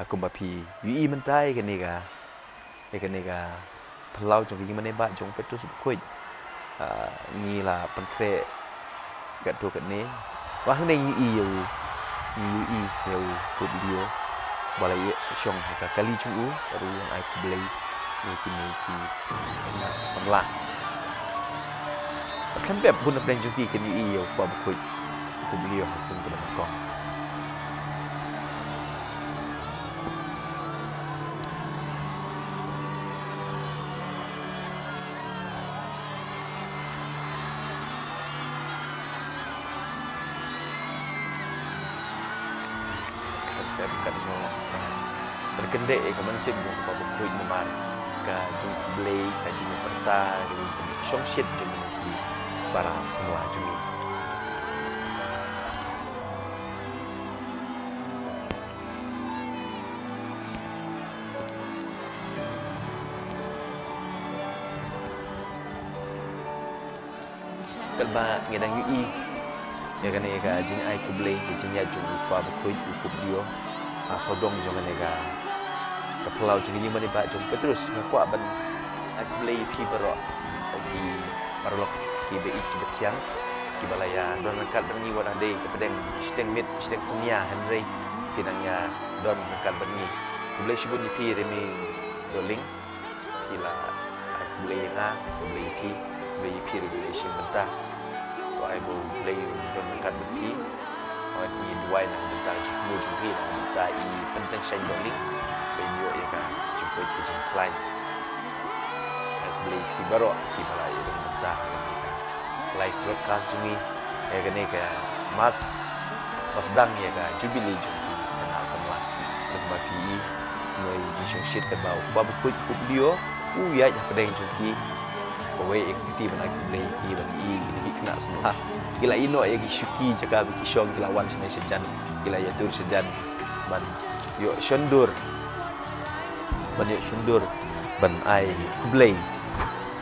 kumba pi ui mentai ke nega pelau jong ying mane ba jong Petrus bakoi ni la pankre gat do kat ne wa hne ui yo ko video balai shong ka kali chu baru yang ai beli mungkin semla kan beb pun ada juga kan iyo pa buku beliau hasil pada kong berkendek ke manusia bukan apa bukuit memar ke jing blay ke jing perta ke shong shit jing barang semua jungi kalba ngedang ui ya kan ya jing ai ku blay jing ya jung pa bukuit ukup dia sodong jangan nega kepelau jadi mana ba jom Petrus ngakwa ban aku beli pi berok di parlok di bi kibetiang di balaya don angkat bengi wadah dei kepedeng steng mit steng semia Henry tinangnya don angkat bengi aku beli sibun pi remi doling kila aku beli na beli pi regulation mentah to ai bo beli don angkat bengi oi ni duai nang mentah mu jumpi nang mentah ini penting saya doling video ya kan cukup kejeng lain beli kibaro kibalai dengan mentah live broadcast jumi ya kan ke mas dang ya kan jubili jumi kena semla lembah pi noi jishong shit ke bau babu kuit video ya ya pedeng jumi away activity menak beli ki bagi ini kena semla gila ino ya gishuki jaga bikishong lawan senai sejan gila ya tur sejan ban yo shondur banyak sundur ban ai kublai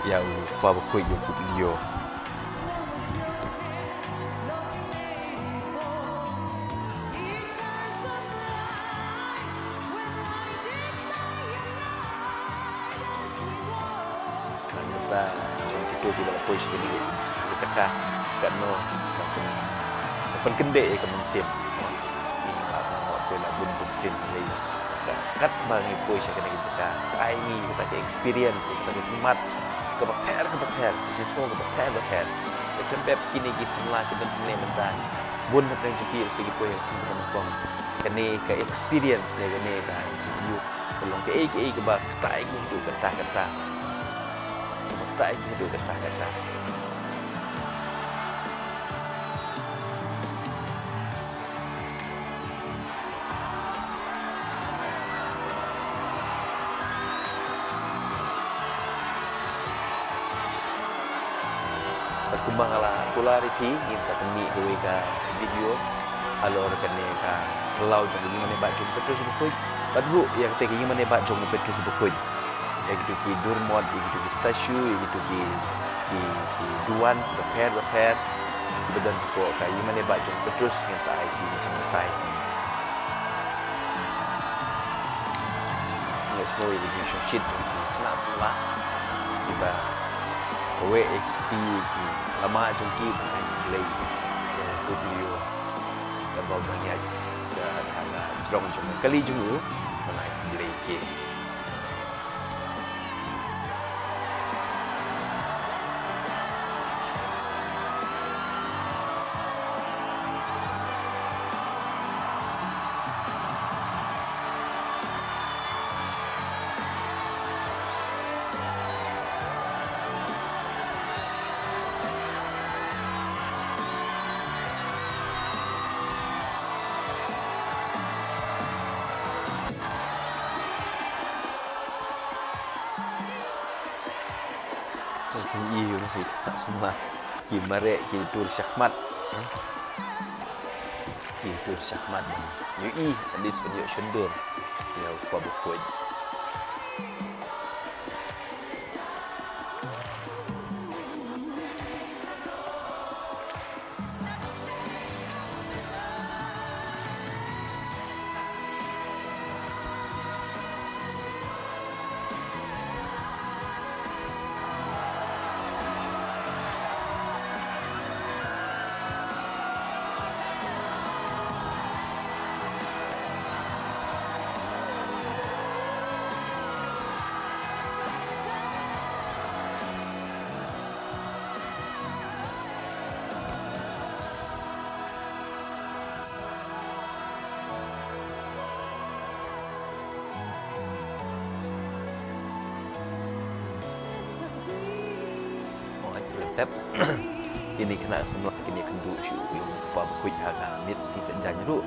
yang pa bakoi yo kublio kita jom kita bila bakoi sekali kita cakap kat no pen kendek ke mensim ini apa nak buntut sim ni kat bagi poi saya kena kita ini kita ke experience kita ke semat ke bakher sesuatu ke bakher kan beb kini ki semla ke bentuk mentan bun petang cuti segi poi yang sempurna kong kene ke experience ya kene ka you belum ke bak tak untuk kata-kata tak itu kata-kata berkembang ala polarity in sa kami duwe ka video alor kani ka Kalau jong ini mana jong Petrus bukoi. Badru yang tegi ini mana jong Petrus bukoi. Yang itu ki Durmod, yang itu ki stasiun, yang itu ki Duan, repair. Kemudian pokok kayu mana jong Petrus yang saya di macam tai. Ini semua ini jong syukit nak semula. Tiba kowe ekti lama jong ki play video dan banyak dan hal jong kali jong mana play ke. Iya, tak semua. Kimarek, kitur syakmat. Kitur syakmat. Yui, ada seperti syundur. Ya, apa bukoi. Tep ini kena semula kini kendu syuk yung pa bukuy haga mit si senjanya ru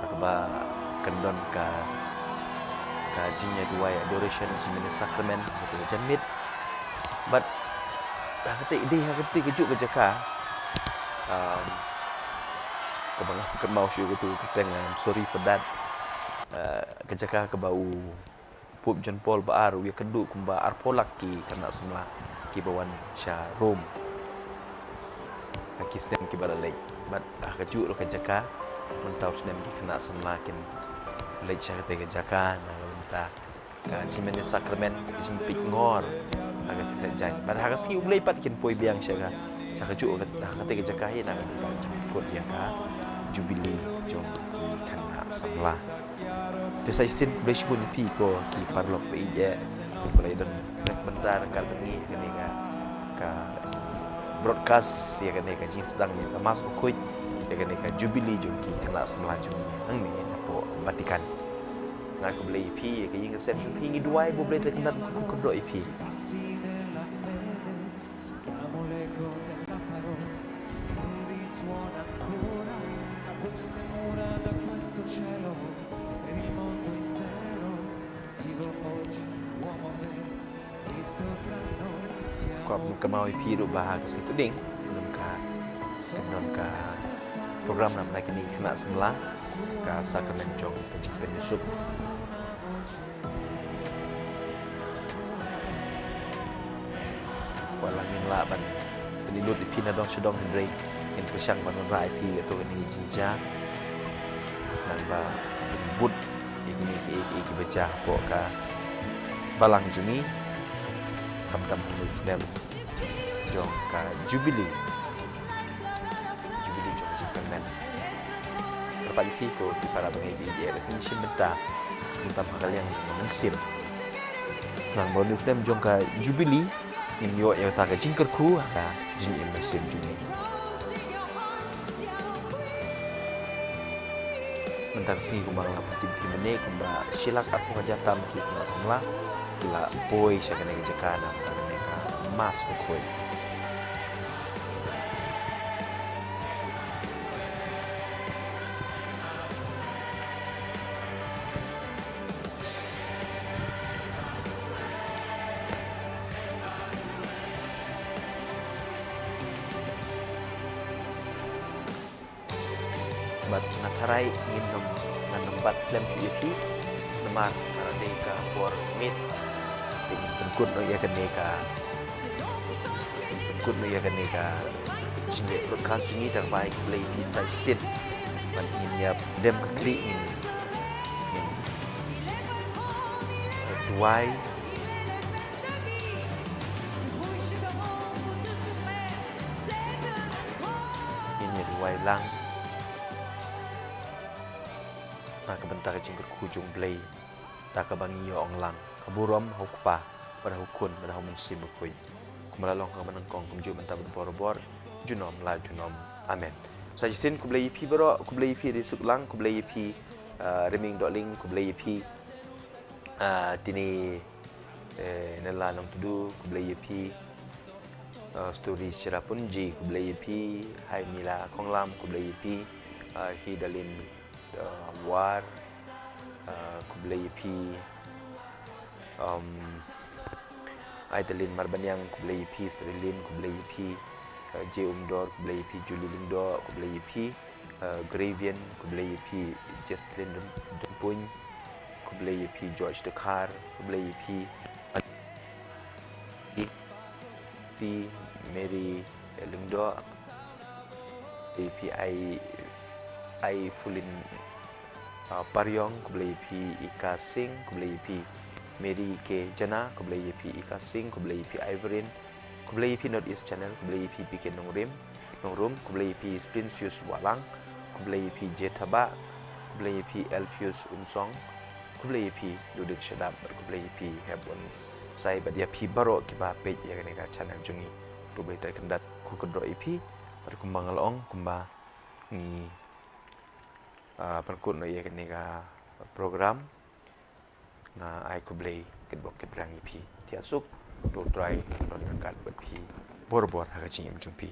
akaba kendon ka jinya dua adoration simene sacrament itu jamit but hakati ide hakati kejuk ke jaka kebangan kemau syuk itu keteng I'm sorry for that ke jaka ke bau Pope John Paul baru ya kendu kumba arpolak ki kena semula kibawan sya Rom aki sedem ki baralai bat kaju ro kajaka mentau sedem ki kena semlakin lej sya ke jaka na lonta ka simene sakrament jimpik ngor aga sejai bat ha si ulai pat kin poi biang sya ka kaju ka te jaka hi na ko dia ka jubili jom kena semla tu sai sin blesh pun pi ko ki parlok pe je mulai dan bentar kali ini ka broadcast ya kan ka jin sedang ya mas bukoi ya kan ka jubili jongki kena semelaju ang ni apo Vatikan ngai ko beli pi ya ka yin sen pi ni duai bo beli kena ko do pi kau kemau pi ru bahag situ ding nonka program nam lagi ni kena semula ka sakramen jong pencipin Yusuf walangin laban penidut di pina dong sedong hendrei in pesang manon rai pi atau ini jinja nan ba bud ini ki baca po ka balang jumi kam Muslim jong ka jubili jong jipanan dapat tiko di para pengaji dia definition beta tentang hal yang mensim nang Muslim jong ka jubili in yo ya ta ka jingker ku ka jin in mensim juni mentang si kumbang lapati bimene kumba silak aku ngajatam ki na semla kila boy siya kena kejakana mereka mas bukoi bat natarai ngin nambat slam chu ipi namar deka por mit ingin berkut no ya kaneka berkut no ya kaneka jingle broadcast ini dan baik play bisa sit man ingin ya dem klik ini tuai ini tuai lang nak kebentar jingkur kujung play tak kebangi yo ong lang kaburom hukpa pada hukun pada humun simukui kumalalong ka manangkong kumju mentah berbor-bor junom la junom amen sajisin kublai pi bero kublai pi di suklang kublai pi reming doling kublai pi tini nela nong tudu kublai pi story secara punji kublai pi hai mila konglam kublai pi hidalin war kublai pi Aidalin Marbanyang kublai pi Serilin kublai pi J Umdor kublai pi Julie Lindo kublai pi Gravian kublai pi Justin Dumpuny kublai pi George Dekar kublai pi si Mary Lindo pi ai Fulin Paryong kublai pi Ika Singh kublai pi Mary K Jana kublai pi Ika Singh kublai pi Ivorin kublai pi North East Channel kublai pi PK Nongrum kublai pi Sprincius Walang kublai pi Jetaba kublai pi Elpius Umsong kublai pi Ludik Shadab kublai pi Hebon sai badia pi baro kiba page ya kaneka channel jungi kublai tai kendat ku kedro ip pada kumbang along kumba ni perkut no ya kaneka program na ai kublai kedbok kebrang ip tiasuk do try don dekat buat pi bor-bor haga cingim jumpi